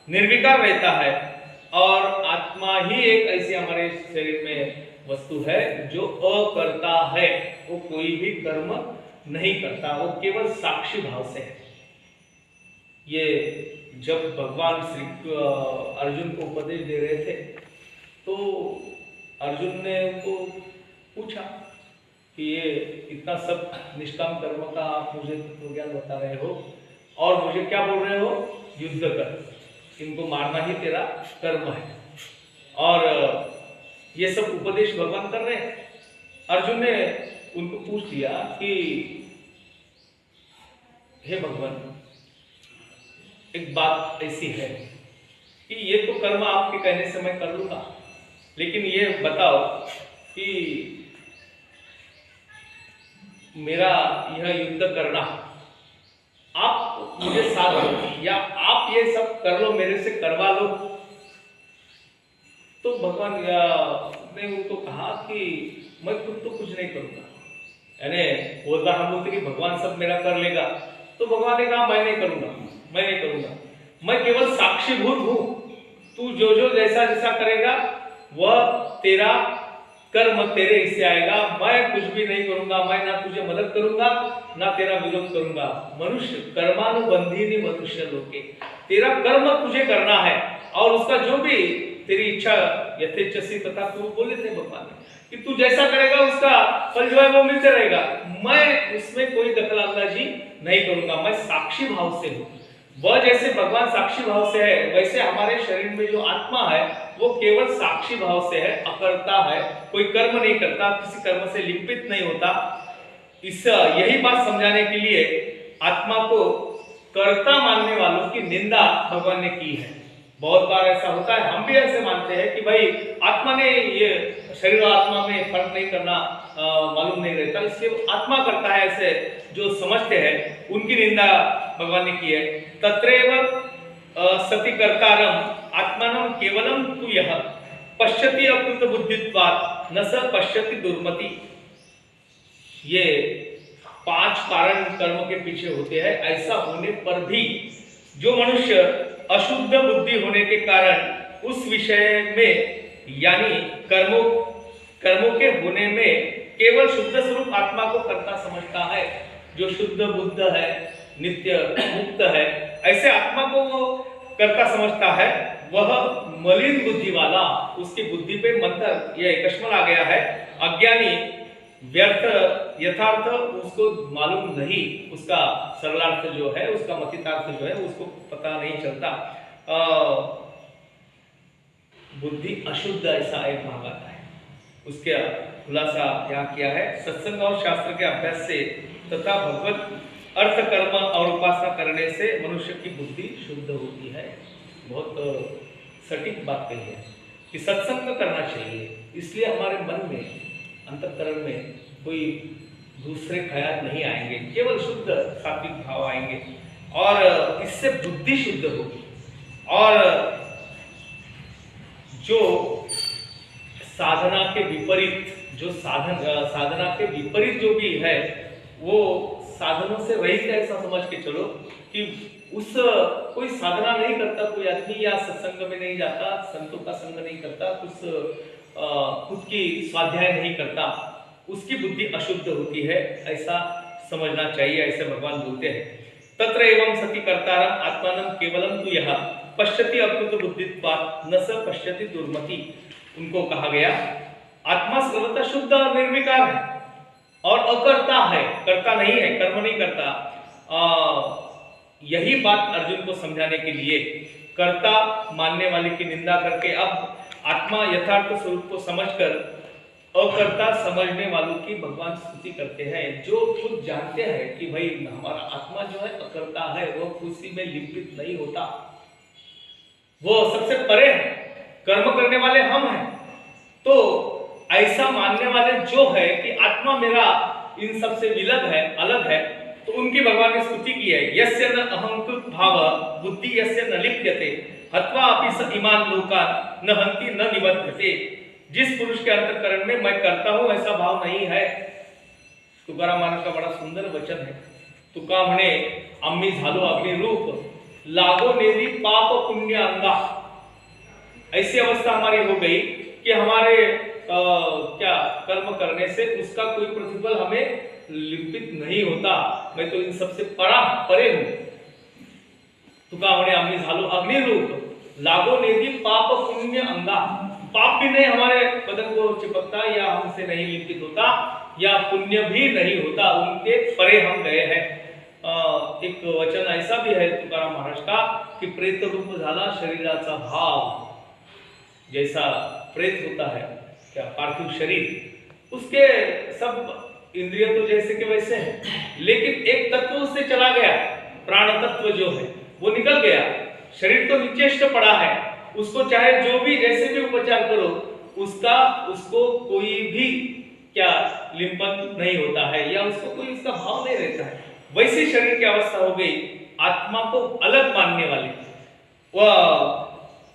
निर्विकार रहता है। और आत्मा ही एक ऐसी हमारे शरीर में वस्तु है जो अकर्ता है, वो कोई भी कर्म नहीं करता, वो केवल साक्षी भाव से है। ये जब भगवान श्री अर्जुन को उपदेश दे रहे थे तो अर्जुन ने उनको पूछा कि ये इतना सब निष्काम कर्म का आप मुझे तो ज्ञान बता रहे हो और मुझे क्या बोल रहे हो, युद्ध कर, इनको मारना ही तेरा कर्म है। और ये सब उपदेश भगवान कर रहे हैं। अर्जुन ने उनको पूछ लिया कि हे भगवान, एक बात ऐसी है कि ये तो कर्म आपके कहने से मैं कर लूंगा, लेकिन ये बताओ कि मेरा यह युद्ध करना आप मुझे साथ दो, या आप ये सब कर लो, मेरे से करवा लो। तो भगवान ने उनको कहा कि मैं खुद तो कुछ नहीं करूंगा, यानी बोलता हम बोलते कि भगवान सब मेरा कर लेगा, तो भगवान ने कहा मैं नहीं करूंगा, मैं नहीं करूंगा, मैं केवल साक्षीभूत हूं। तू जो जो जैसा जैसा करेगा वह तेरा कर्म तेरे हिस्से आएगा, मैं कुछ भी नहीं करूंगा, मैं ना तुझे मदद करूंगा ना तेरा विरोध करूंगा। मनुष्य कर्मानुबंधी मनुष्य लोके, तेरा कर्म तुझे करना है और उसका जो भी तेरी इच्छा यथेच्छसी तथा तू बोले थे भगवान ने कि तू जैसा करेगा उसका फल जो है वो मिलते रहेगा, मैं उसमें कोई दखल अंदाजी नहीं करूंगा, मैं साक्षी भाव से हूं। वह जैसे भगवान साक्षी भाव से है, वैसे हमारे शरीर में जो आत्मा है वो केवल साक्षी भाव से है, अकर्ता है, कोई कर्म नहीं करता, किसी कर्म से लिंपित नहीं होता। इस यही बात समझाने के लिए आत्मा को कर्ता मानने वालों की निंदा भगवान ने की है। बहुत बार ऐसा होता है, हम भी ऐसे मानते हैं कि भाई आत्मा ने ये शरीर और आत्मा में फर्क नहीं करना मालूम नहीं रहता, इसलिए आत्मा करता है, ऐसे जो समझते हैं उनकी निंदा भगवान ने की है। तत्रैव सति कर्तारम आत्मानं केवलम तु यह पश्यति अकृत बुद्धित्वात् न स पश्यति दुर्मति। ये 5 कारण कर्म के पीछे होते हैं। ऐसा होने पर भी जो मनुष्य अशुद्ध बुद्धि होने के कारण उस विषय में यानी कर्मों के होने में केवल शुद्ध स्वरूप आत्मा को कर्ता समझता है, जो शुद्ध बुद्ध है, नित्य मुक्त है, ऐसे आत्मा को वो कर्ता समझता है, वह मलिन बुद्धि वाला, उसकी बुद्धि पे मंत्र यह एकस्मल आ गया है, अज्ञानी व्यर्थ यथार्थ उसको मालूम नहीं, उसका सरलार्थ जो है, उसका मतितार्थ जो है उसको पता नहीं चलता। बुद्धि अशुद्ध ऐसा एक भाग आता है, उसके खुलासा यहाँ किया है। सत्संग और शास्त्र के अभ्यास से तथा भगवत अर्थ कर्म और उपासना करने से मनुष्य की बुद्धि शुद्ध होती है। बहुत सटीक बात कही है कि सत्संग करना चाहिए, इसलिए हमारे मन में अंतःकरण में कोई दूसरे ख्याल नहीं आएंगे, केवल शुद्ध सात्विक भाव आएंगे और इससे बुद्धि शुद्ध होगी। और जो साधना के विपरीत, जो साधना के विपरीत जो भी है, वो साधनों से रहित ऐसा समझ के चलो कि उस कोई साधना नहीं करता कोई आदमी, या सत्संग में नहीं जाता, संतों का संग नहीं करता, कुछ खुद की स्वाध्याय नहीं करता, उसकी बुद्धि अशुद्ध होती है, ऐसा समझना चाहिए। ऐसे भगवान बोलते हैं, तत्र एवं सति कर्तारम आत्मानं केवलम तु यह पश्यति अकृत बुद्धित्वात् न स पश्यति दुर्मति। उनको कहा गया आत्मा सर्वथा शुद्ध और निर्विकार है और अकर्ता है, करता नहीं है, कर्म नहीं करता। यही बात अर्जुन को समझाने के लिए कर्ता मानने वाले की निंदा करके अब आत्मा यथार्थ स्वरूप को समझकर अकर्ता समझने वालों की भगवान स्तुति करते हैं, जो खुद जानते हैं कि भाई हमारा आत्मा जो है अकर्ता है, वो खुशी में लिप्त नहीं होता, वो सबसे परे है, कर्म करने वाले हम हैं। तो ऐसा मानने वाले जो है कि आत्मा मेरा इन सबसे विलग है, अलग है, तो उनकी भगवान ने स्तुति की है। यस्य न अहंकृत भाव बुद्धि यस्य न लिप्यते हत्वा अपि स इमान लोकान् न हन्ति न निबध्यते। जिस पुरुष के अंतःकरण में मैं करता हूं ऐसा भाव नहीं है। तुकाराम महाराज का बड़ा सुंदर वचन है। तुका म्हणे आम्ही झालो अग्निरूप लागो नेदी पाप पुण्य अंगा। ऐसी अवस्था हमारी हो गई कि हमारे क्या कर्म करने से उसका कोई प्रतिफल हमें लिपित नहीं होता। मैं तो इन सबसे परे हूं। तुका म्हणे आम्ही झालो अग्निरूप लागो नेदी पाप पुण्य अंगा। पाप भी नहीं हमारे बदन को चिपकता या हमसे नहीं लिपित होता या पुण्य भी नहीं होता, उनके परे हम गए हैं। एक वचन ऐसा भी है तुकाराम महाराज का कि प्रेत रूप झाला शरीराचा भाव। जैसा प्रेत होता है क्या पार्थिव शरीर, उसके सब इंद्रिय तो जैसे के वैसे हैं, लेकिन एक तत्व उससे चला गया, प्राण तत्व जो है वो निकल गया। शरीर तो निश्चेष्ट पड़ा है, उसको चाहे जो भी जैसे भी उपचार करो उसको कोई भी क्या लिंपन नहीं होता है या उसको कोई उसका भाव नहीं रहता है। वैसी शरीर की अवस्था हो गई। आत्मा को अलग मानने वाले वह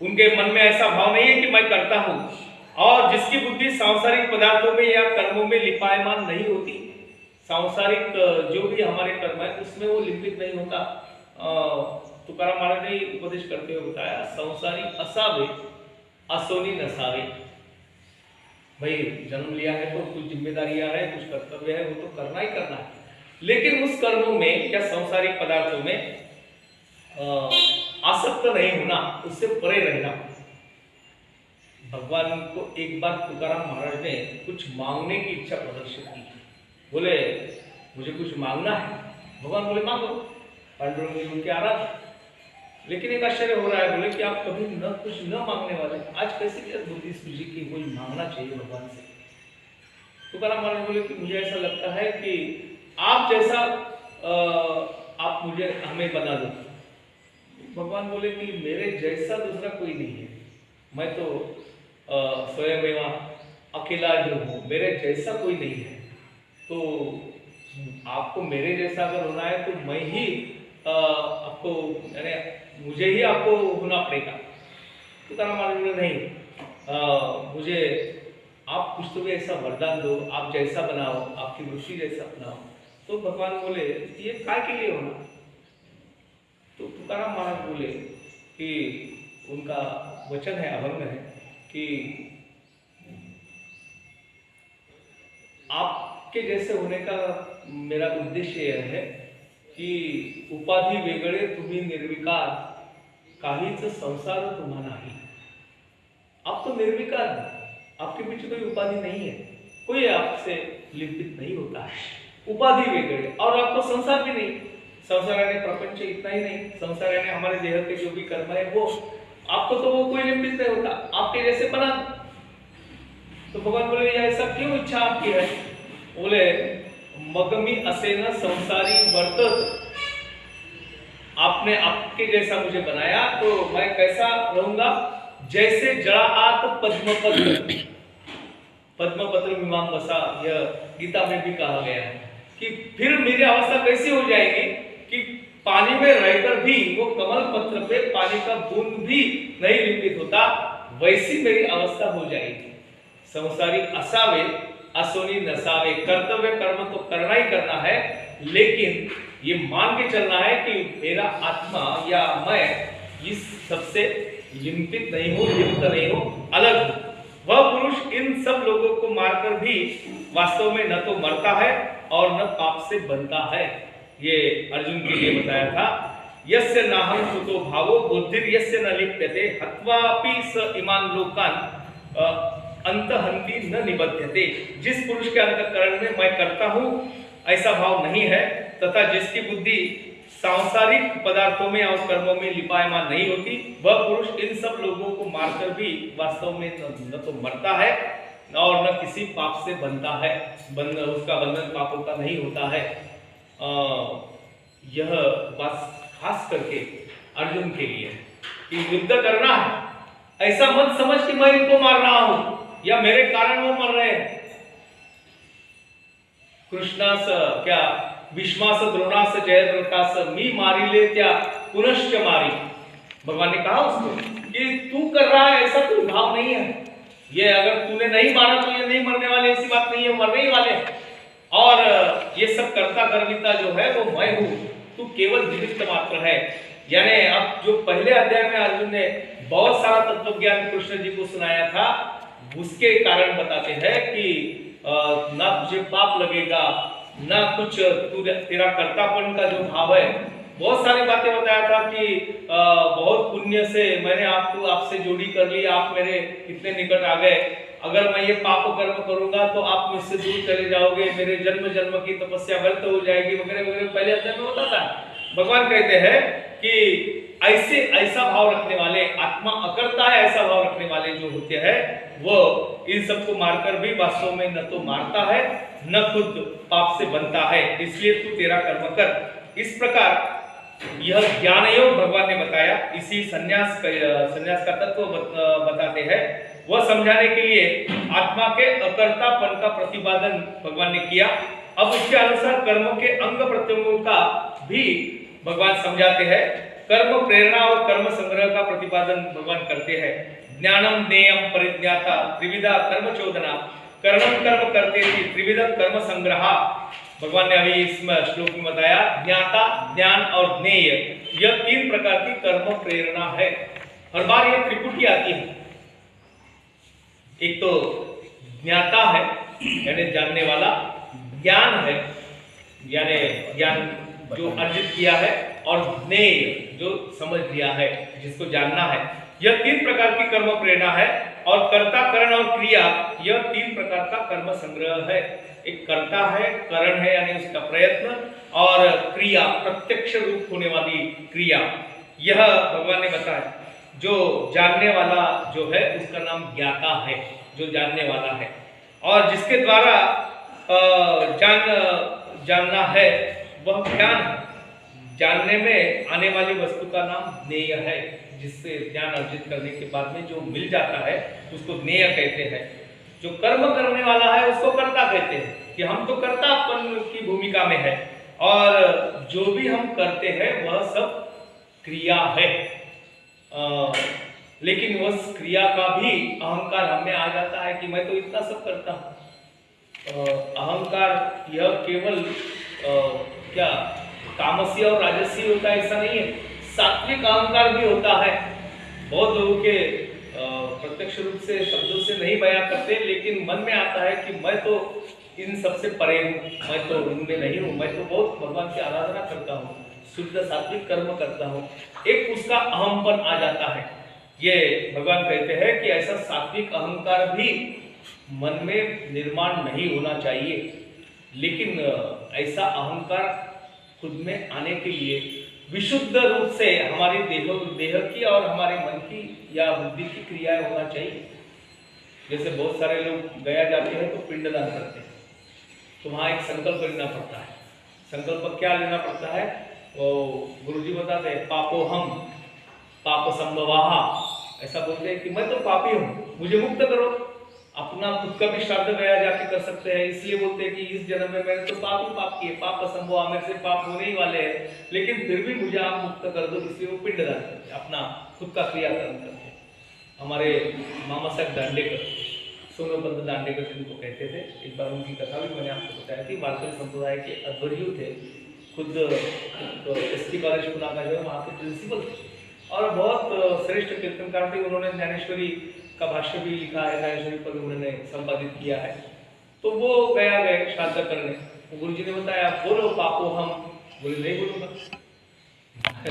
उनके मन में ऐसा भाव नहीं है कि मैं करता हूं, और जिसकी बुद्धि सांसारिक पदार्थों में या कर्मों में लिपायमान नहीं होती, सांसारिक जो भी हमारे कर्म है उसमें वो लिपित नहीं होता। तुकाराम महाराज ने उपदेश करते हुए बताया, संसारी असावे असोनी नसावे। भाई जन्म लिया है तो कुछ जिम्मेदारियां है, कुछ कर्तव्य है, वो तो करना ही करना है, लेकिन उस कर्मों में या सांसारिक पदार्थों में आसक्त नहीं होना, उससे परे रहना। भगवान को एक बार तुकाराम महाराज ने कुछ मांगने की इच्छा प्रदर्शित की। बोले मुझे कुछ मांगना है। भगवान बोले मांगो, पांडुरंग जी उनके आराध्य। लेकिन एक आश्चर्य हो रहा है, बोले कि आप कभी न कुछ न मांगने वाले, आज कैसे क्या बुद्धि सूझी कि कोई मांगना चाहिए भगवान से। तुकाराम महाराज बोले कि मुझे ऐसा लगता है कि आप जैसा आप मुझे हमें बना दो। भगवान बोले कि मेरे जैसा दूसरा कोई नहीं है, मैं तो स्वयं अकेला जो हूँ, मेरे जैसा कोई नहीं है। तो आपको मेरे जैसा अगर होना है तो मैं ही आपको, यानी मुझे ही आपको होना पड़ेगा। तो तारा महाराज ने नहीं, मुझे आप कुछ तो भी ऐसा वरदान दो, आप जैसा बनाओ, आपकी रुचि जैसा बनाओ। तो भगवान बोले ये काय के लिए होना। तो तुकाराम महाराज बोले कि उनका वचन है, अभंग है कि आपके जैसे होने का मेरा उद्देश्य यह है कि उपाधि वेगळे तुम्ही निर्विकार, काहीच संसार तुम्हा नाही। आप तो निर्विकार हैं, आपके पीछे कोई उपाधि नहीं है, कोई आपसे लिपित नहीं होता है। उपाधि वेगळे, और आपको संसार भी नहीं, संसार यानी प्रपंच इतना ही नहीं, संसार यानी हमारे देह के जो भी कर्म है वो, आपको तो वो कोई लिपित नहीं होता, आपके जैसे बना। तो भगवान बोले ऐसा क्यों इच्छा आपकी है। बोले मगमी असेन संसारी वर्तत, आपने आपके जैसा मुझे बनाया तो मैं कैसा रहूंगा, जैसे जड़ाआत पद्मपत्र। पद्मपत्र मीमांसा, यह गीता में भी कहा गया है कि फिर मेरी अवस्था कैसी हो जाएगी कि पानी में रहकर भी वो कमल पत्र पे पानी का बूंद भी नहीं लिपित होता, वैसी मेरी अवस्था हो जाएगी। संसारी असावे असोनी नसावे। कर्तव्य कर्म तो करना ही करना है, लेकिन ये मान के चलना है कि मेरा आत्मा या मैं इस सबसे लिपित नहीं हूं, लिप्त नहीं हूं, अलग हूं। वह पुरुष इन सब लोगों को मारकर भी वास्तव में न तो मरता है और न पाप से बनता है। ये अर्जुन के लिए बताया था। यस्य नाहं सुतो भावो बुद्धिर्यस्य न लिप्यते हत्वापि स इमान लोकान् अंतहंति न निबध्यते। जिस पुरुष के अंतःकरण में मैं करता हूँ ऐसा भाव नहीं है, तथा जिसकी बुद्धि सांसारिक पदार्थों में और कर्मों में लिपायमान नहीं होती, वह पुरुष इन सब लोगों को मारकर भी वास्तव में न तो मरता है और न किसी पाप से बनता है, उसका बंधन पापों का नहीं होता है। यह बात खास करके अर्जुन के लिए कि युद्ध करना है, ऐसा मत समझ कि मैं इनको मार रहा हूं या मेरे कारण वो मर रहे हैं। कृष्णास क्या विश्वास द्रोणास जयद्रथास मी मारी ले क्या पुनश्च मारी। भगवान ने कहा उसको कि तू कर रहा है ऐसा कोई भाव नहीं है, ये अगर तूने नहीं मारा तो ये नहीं मरने वाले, ऐसी बात नहीं है, मरने ही वाले हैं। और ये सब कर्ता कर्मिता जो है वो मैं हूं, तू केवल निमित्त मात्र है। यानी अब जो पहले अध्याय में अर्जुन ने बहुत सारा तत्व ज्ञान कृष्ण जी को सुनाया था, उसके कारण बताते हैं कि ना तुझे पाप लगेगा, ना कुछ तेरा कर्तापन का जो भाव है। बहुत सारी बातें बताया था कि बहुत पुण्य से मैंने आपसे जोड़ी कर ली, आप मेरे इतने निकट आ गए, अगर मैं ये पाप कर्म करूंगा तो आप मुझसे दूर चले जाओगे, मेरे जन्म जन्म की तपस्या व्यर्थ हो जाएगी वगैरह वगैरह पहले अध्याय में होता था। भगवान कहते हैं कि ऐसा भाव रखने वाले, आत्मा अकर्ता है ऐसा भाव रखने वाले जो होते हैं, वो इन सबको मारकर भी वास्तव में न तो मारता है न खुद पाप से बनता है, इसलिए तू तेरा कर्म कर। इस प्रकार यह ज्ञान योग भगवान ने बताया। इसी संन्यास का तत्व बताते हैं। वह समझाने के लिए आत्मा के अकर्तापन का प्रतिपादन भगवान ने किया। अब उसके अनुसार कर्म के अंग प्रत्यंगों का भी भगवान समझाते हैं। कर्म प्रेरणा और कर्म संग्रह का प्रतिपादन भगवान करते हैं। ज्ञानम ज्ञेयम परिज्ञाता त्रिविधा कर्म चोदना, कर्म कर्म करते थी त्रिविध कर्म संग्रह। भगवान ने अभी इस श्लोक में बताया ज्ञाता, ज्ञान और ज्ञेय, यह तीन प्रकार की कर्म प्रेरणा है। हर बार यह त्रिपुटी आती है। एक तो ज्ञाता है यानी जानने वाला, ज्ञान है यानी ज्ञान जो अर्जित किया है, और ज्ञेय जो समझ लिया है, जिसको जानना है। यह तीन प्रकार की कर्म प्रेरणा है। और कर्ता, करण और क्रिया, यह तीन प्रकार का कर्म संग्रह है। एक कर्ता है, करण है यानी उसका प्रयत्न, और क्रिया प्रत्यक्ष रूप होने वाली क्रिया। यह भगवान ने बताया। जो जानने वाला जो है उसका नाम ज्ञाता है, जो जानने वाला है। और जिसके द्वारा जानना है वह ज्ञान है। जानने में आने वाली वस्तु का नाम ज्ञेय है। जिससे ज्ञान अर्जित करने के बाद में जो मिल जाता है उसको ज्ञेय कहते हैं। जो कर्म करने वाला है उसको कर्ता कहते हैं कि हम तो कर्तापन की भूमिका में है, और जो भी हम करते हैं वह सब क्रिया है। लेकिन उस क्रिया का भी अहंकार हमें आ जाता है कि मैं तो इतना सब करता हूँ। अहंकार यह केवल क्या तामसी और राजसी होता है ऐसा नहीं है, सात्विक अहंकार भी होता है। बहुत लोगों के प्रत्यक्ष रूप से शब्दों से नहीं बयां करते, लेकिन मन में आता है कि मैं तो इन सबसे परे हूँ, मैं तो इनमें नहीं हूँ, मैं तो बहुत भगवान की आराधना करता हूँ, शुद्ध सात्विक कर्म करता हूँ। एक उसका अहमपन आ जाता है। ये भगवान कहते हैं कि ऐसा सात्विक अहंकार भी मन में निर्माण नहीं होना चाहिए। लेकिन ऐसा अहंकार खुद में आने के लिए विशुद्ध रूप से हमारी देह की और हमारे मन की या बुद्धि की क्रियाएं होना चाहिए। जैसे बहुत सारे लोग गया जाते हैं तो पिंडदान करते हैं, तो वहाँ एक संकल्प लेना पड़ता है। संकल्प क्या लेना पड़ता है? वो गुरुजी बताते हैं, पापो हम पाप संभवाहा, ऐसा बोलते हैं कि मैं तो पापी हूँ, मुझे मुक्त करो। अपना खुद का भी श्राद्ध गया जाके कर सकते हैं, इसलिए बोलते हैं कि इस जन्म में मैंने तो पाप किए, पाप संभव, मेरे से पाप होने ही वाले हैं, लेकिन फिर भी मुझे आप मुक्त कर दो, इसलिए वो पिंडदान करते हैं, अपना खुद का क्रियाकर्म करते हैं। हमारे मामा साहब दांडेकर, सोनोपंत दांडेकर जिनको कहते थे, एक बार उनकी कथा भी मैंने आपको बताई थी। वारकरी संप्रदाय के अध्वर्यु थे, खुद तो ST कॉलेज पुणे का जो है वहाँ के प्रिंसिपल थे, और बहुत श्रेष्ठ कीर्तनकार थे। उन्होंने ज्ञानेश्वरी का भाष्य भी लिखा है, ज्ञानेश्वरी पर उन्होंने संपादित किया है। तो वो गए श्राद्ध करने, तो गुरुजी ने बताया बोलो पापो हम, बोले नहीं बोलूंगा,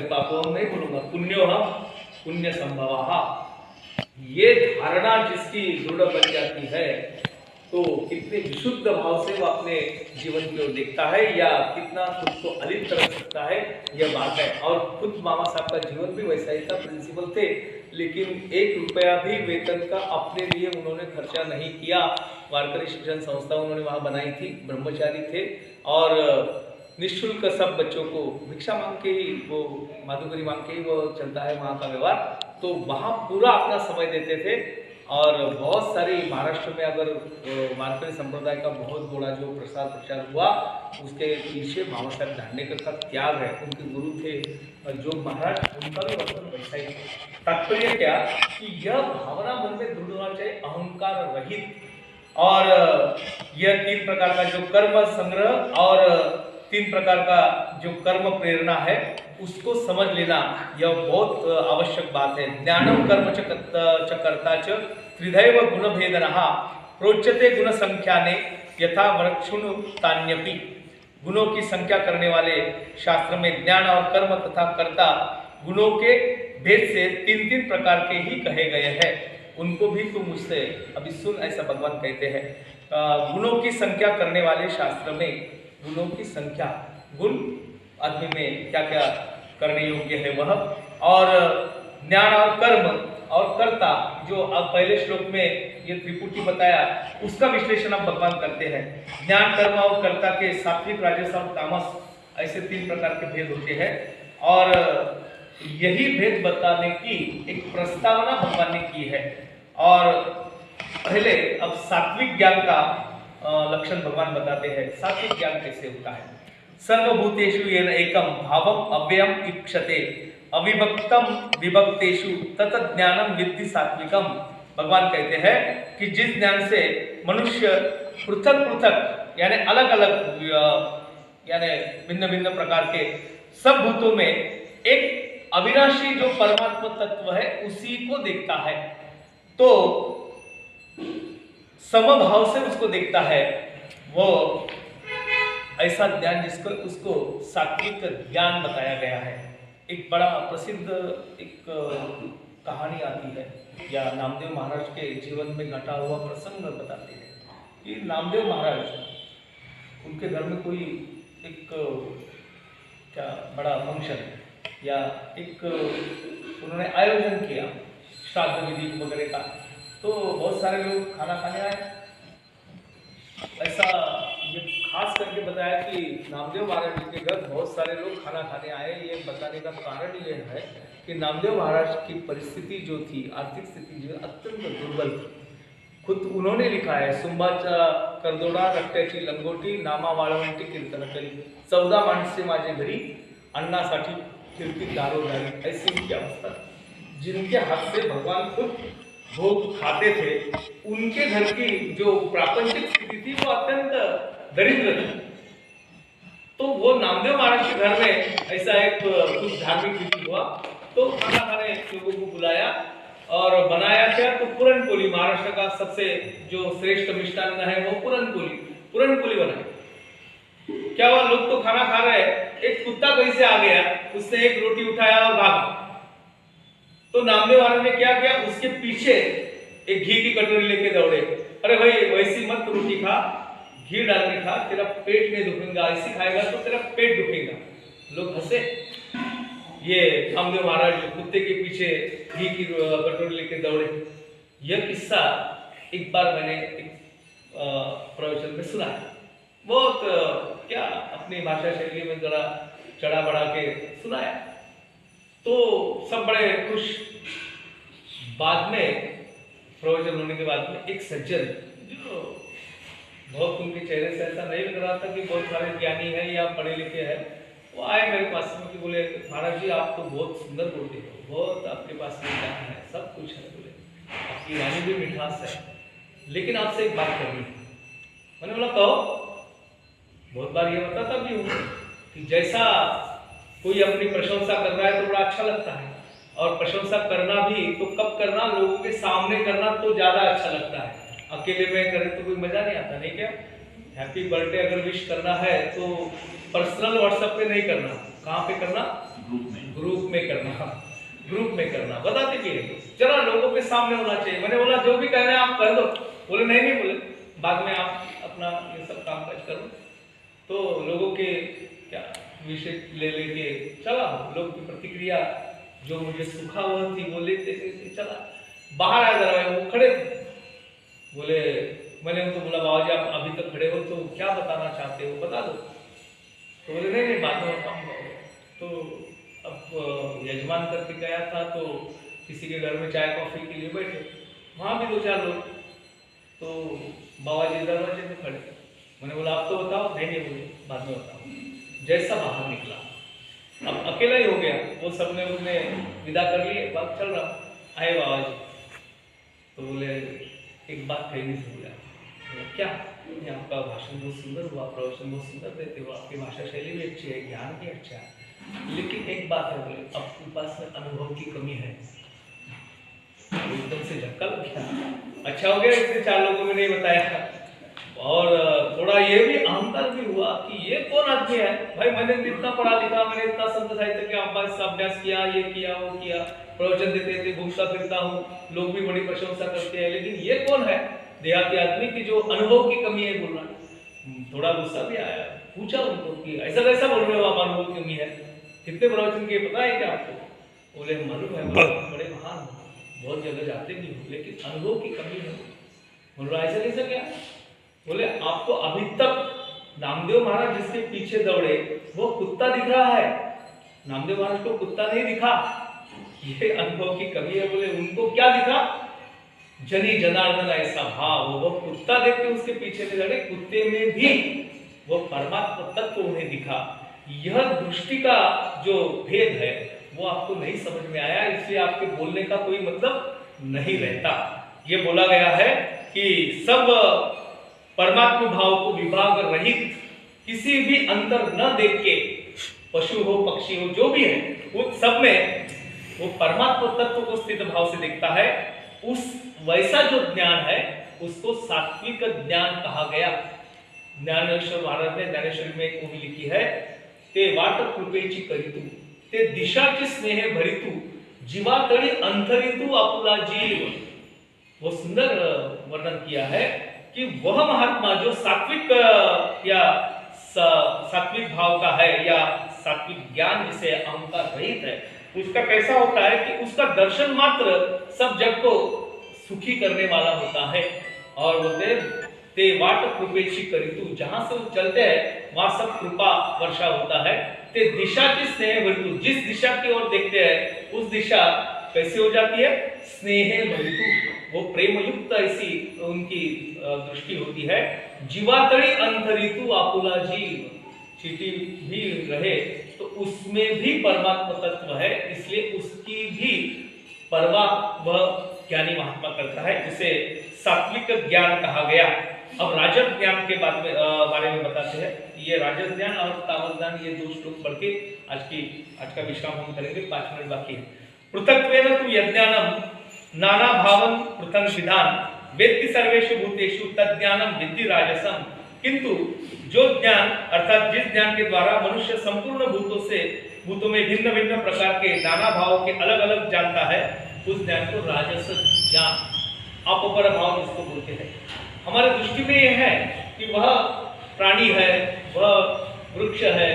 पापो हम नहीं बोलूंगा, पुण्यो हम पुण्य संभवाहा, ये धारणा जिसकी दृढ़ बन जाती है तो कितने विशुद्ध भाव से वो अपने जीवन की ओर देखता है या कितना खुद को अलिप्त रख सकता है, यह बात है। और खुद मामा साहब का जीवन भी वैसा ही था, प्रिंसिपल थे, लेकिन 1 रुपया भी वेतन का अपने लिए उन्होंने खर्चा नहीं किया। वारकरी शिक्षण संस्था उन्होंने वहाँ बनाई थी, ब्रह्मचारी थे और निःशुल्क सब बच्चों को भिक्षा मांग के ही, वो माधुकरी मांग के ही वो चलता है वहाँ का व्यवहार। तो वहाँ पूरा अपना समय देते थे और बहुत सारी महाराष्ट्र में अगर वारकरी संप्रदाय का बहुत बड़ा जो प्रसार प्रचार हुआ, उसके पीछे मामा साहब दांडेकर का त्याग है। उनके गुरु थे जो महाराज, उनका भी वर्तन वैसा ही था। तात्पर्य क्या कि यह भावना मन में दृढ़ होना चाहिए, अहंकार रहित। और यह 3 प्रकार का जो कर्म संग्रह और 3 प्रकार का जो कर्म प्रेरणा है उसको समझ लेना यह बहुत आवश्यक बात है। ज्ञानम कर्म च कर्ता च त्रिधैव गुण भेदनः प्रोच्यते गुण संख्याने यथा वृक्षुण तान्यपि। गुणों की संख्या करने वाले शास्त्र में ज्ञान और कर्म तथा कर्ता गुणों के भेद से 3 प्रकार के ही कहे गए हैं। उनको भी तुम मुझसे अभी सुन, ऐसा भगवान कहते हैं। गुणों की संख्या करने वाले शास्त्र में गुणों की संख्या, गुण आदमी में क्या क्या करने योग्य है वह, और ज्ञान और कर्म और कर्ता जो अब पहले श्लोक में ये त्रिपुटी बताया उसका विश्लेषण अब भगवान करते हैं। ज्ञान कर्म और कर्ता के सात्विक राजस और तामस ऐसे 3 प्रकार के भेद होते हैं और यही भेद बताने की एक प्रस्तावना भगवान ने की है। और पहले अब सात्विक ज्ञान का लक्षण भगवान बताते हैं। सात्विक ज्ञान कैसे होता है? सर्वभूतेषु येन एकम भावम अव्ययम इक्षते अविभक्तम विभक्तेषु तत ज्ञानम विद्धि सात्विकम। भगवान कहते हैं कि जिस ज्ञान से मनुष्य पृथक पृथक यानी अलग अलग यानी भिन्न भिन्न प्रकार के सब भूतों में एक अविनाशी जो परमात्मा तत्व है उसी को देखता है, तो समभाव से उसको देखता है, वो ऐसा ज्ञान जिसको उसको सात्विक ज्ञान बताया गया है। एक बड़ा प्रसिद्ध एक कहानी आती है या नामदेव महाराज के जीवन में घटा हुआ प्रसंग बताते हैं कि नामदेव महाराज, उनके घर में कोई एक क्या बड़ा फंक्शन या एक उन्होंने आयोजन किया श्राद्ध विधि वगैरह का, तो बहुत सारे लोग खाना खाने आए। ऐसा ये खास करके बताया कि नामदेव महाराज जी के घर बहुत सारे लोग खाना खाने आए। ये बताने का कारण ये है कि नामदेव महाराज की परिस्थिति जो थी, आर्थिक स्थिति जो अत्यंत दुर्बल थी। खुद उन्होंने लिखा है, सुंबाचा करदोडा रट्ट्याची लंगोटी नामा वाळवंटी कीर्तन करी 14 माणसे माझे घरी अन्नासाठी कीर्ती दारोदारी। ऐसी उनकी अवस्था, जिनके हाथ से भगवान खुद भोग खाते थे, उनके घर की जो प्रापंचिक स्थिति थी वो अत्यंत दरिद्र थी। तो वो नामदेव महाराज के घर में ऐसा एक कुछ धार्मिक विधि हुआ, तो खाना खाने लोगों को बुलाया और बनाया क्या, तो पूरनपोली, महाराष्ट्र का सबसे जो श्रेष्ठ मिष्टान्न है वो पूरनपोली बनाई। क्या हुआ, लोग तो खाना खा रहे हैं, एक कुत्ता कहीं से आ गया, उसने एक रोटी उठाया और भागा। तो नामदेव महाराज ने क्या किया, उसके पीछे एक घी की कटोरी लेके दौड़े। अरे भाई वैसी मत रोटी खा, घी डाल के खा, तेरा पेट नहीं दुखेगा, ऐसी खाएगा तो तेरा पेट दुखेगा। लोग हंसे। ये नामदेव महाराज कुत्ते के पीछे घी की कटोरी लेके दौड़े। यह किस्सा एक बार मैंने एक प्रवचन में सुना, बहुत क्या अपनी भाषा शैली में जरा चढ़ा बढ़ा के सुनाया, तो सब बड़े खुश। बाद में प्रवचन होने के बाद में एक सज्जन, जो बहुत उनके चेहरे से ऐसा नहीं लग रहा था कि बहुत सारे ज्ञानी है या पढ़े लिखे हैं, वो आए मेरे पास में कि बोले महाराज जी आप तो बहुत सुंदर बोलते हो, बहुत आपके पास में ज्ञान है, सब कुछ है, बोले आपकी वाणी भी मिठास है, लेकिन आपसे एक बात करनी है। मैंने बोला कहो। बहुत बार ये बताता भी हूँ कि जैसा कोई अपनी प्रशंसा कर रहा है तो बड़ा अच्छा लगता है, और प्रशंसा करना भी तो कब करना, लोगों के सामने करना तो ज्यादा अच्छा लगता है। अकेले में करे तो कोई मजा नहीं आता, नहीं क्या? हैप्पी बर्थडे अगर विश करना है तो पर्सनल व्हाट्सएप पे नहीं करना, कहाँ पे करना? ग्रुप में करना। ग्रुप में करना, बताते भी है, जरा लोगों के सामने होना चाहिए। मैंने बोला जो भी कह रहे हैं आप कर दो, बोले नहीं बोले बाद में आप अपना ये सब काम काज करो। तो लोगों के क्या विषय ले लेके चला, लोग की प्रतिक्रिया जो मुझे सुखा हुआ थी वो लेते चला। बाहर आया जरा वो खड़े थे, बोले मैंने उनको बोला बाबा जी आप अभी तक खड़े हो तो क्या बताना चाहते हो बता दो। तो बोले नहीं बाद में बताऊंगा। तो अब यजमान करके गया था तो किसी के घर में चाय कॉफी के लिए बैठे, वहाँ भी 2-4 लोग, तो बाबा जी दरवाजे में खड़े। मैंने बोला आप तो बताओ, नहीं बोले बाद में बताओ। जैसा बाहर निकला, अब अकेला ही हो गया, वो सबने उसने विदा कर लिए, बात चल रहा, आए बाबा जी तो बोले एक बात कहनी भूला। क्या? आपका भाषण बहुत सुंदर हुआ, प्रवचन बहुत सुंदर देते हो, आपकी भाषा शैली भी अच्छी है, ज्ञान भी अच्छा है, लेकिन एक बात है बोले आपके पास में अनुभव की कमी है। एकदम से झटका लग गया। अच्छा हो गया इसने 4 लोगों में नहीं बताया, और थोड़ा ये भी अहंकार भी हुआ कि ये कौन आदमी है भाई, मैंने इतना पढ़ा लिखा, मैंने इतना संत साहित्य के अभ्यास किया, ये किया वो किया, प्रवचन देते थे, घूमता फिरता हूँ, लोग भी बड़ी प्रशंसा करते हैं, लेकिन ये कौन है देहाती आदमी की जो अनुभव की कमी है बोल रहा। थोड़ा गुस्सा भी आया, पूछा उनको कि ऐसा कैसा बोल रहे हो आप, अनुभव की कमी है, कितने प्रवचन किए पता है क्या आपको? बोले मालूम है, बड़े महान हो, बहुत जगह जाते भी हो, लेकिन अनुभव की कमी है। बोल रहा ऐसा कैसा क्या? बोले आपको अभी तक नामदेव महाराज जिसके पीछे दौड़े वो कुत्ता दिख रहा है, नामदेव महाराज को कुत्ता नहीं दिखा, ये अनुभव की कमी है। बोले उनको क्या दिखा? जनी जनार्दन ऐसा भाव, वो कुत्ता देख के उसके पीछे नहीं दौड़े, कुत्ते में भी वो परमात्मा तत्व उन्हें दिखा। यह दृष्टि का जो भेद है वो आपको नहीं समझ में आया, इसलिए आपके बोलने का कोई मतलब नहीं रहता। ये बोला गया है कि सब परमात्मा भाव को विभाग रहित किसी भी अंतर न देख के, पशु हो पक्षी हो जो भी है उन सब में वो परमात्मा तत्व को स्थित भाव से देखता है। उस वैसा जो ज्ञान है उसको सात्विक ज्ञान कहा गया। ज्ञानेश्वर महाराज ने ज्ञानेश्वरी में एक कविता लिखी है, ते वाट कृपेची करितु, ते दिशाची स्नेह भरितु, जीवातळी अंतरितु आपुला जीव। वो सुंदर वर्णन किया है कि वह महात्मा जो सात्विक या सात्विक भाव का है या सात्विक ज्ञान जिसे अहंकार रहित है, उसका कैसा होता है कि उसका दर्शन मात्र सब जग को सुखी करने वाला होता है। और बोलते ते वाट कृपेची करितु, जहां से वो चलते हैं वहां सब कृपा वर्षा होता है। ते दिशा की स्नेह भरितु, जिस दिशा की ओर देखते हैं उस दिशा कैसे हो जाती है? स्नेह भरितु, वो प्रेम युक्त ऐसी उनकी दृष्टि होती है। जीवातड़ी अंतरितु आपुला जीव, चीटी भी रहे तो उसमें भी परमात्मा तत्व है, इसलिए उसकी भी परवाह वह ज्ञानी महात्मा करता है, उसे सात्विक ज्ञान कहा गया। अब राजस ज्ञान के बारे में बताते हैं। ये राजस ज्ञान और तामस ज्ञान, ये 2 श्लोक पढ़ के आज का विश्राम हम करेंगे, 5 मिनट बाकी है। पृथक्त्वेन तु यज्ञानम नाना भावं पृथंग विधान, वेत्ति सर्वेषु भूतेषु तज्ज्ञानम विद्धि राजसम। किंतु जो ज्ञान अर्थात जिस ज्ञान के द्वारा मनुष्य संपूर्ण भूतों में भिन्न भिन्न प्रकार के नाना भावों के अलग अलग जानता है, उस ज्ञान को राजस ज्ञान, अपपर भाव जिसको बोलते हैं। हमारे दृष्टि में यह है कि वह प्राणी है, वह वृक्ष है,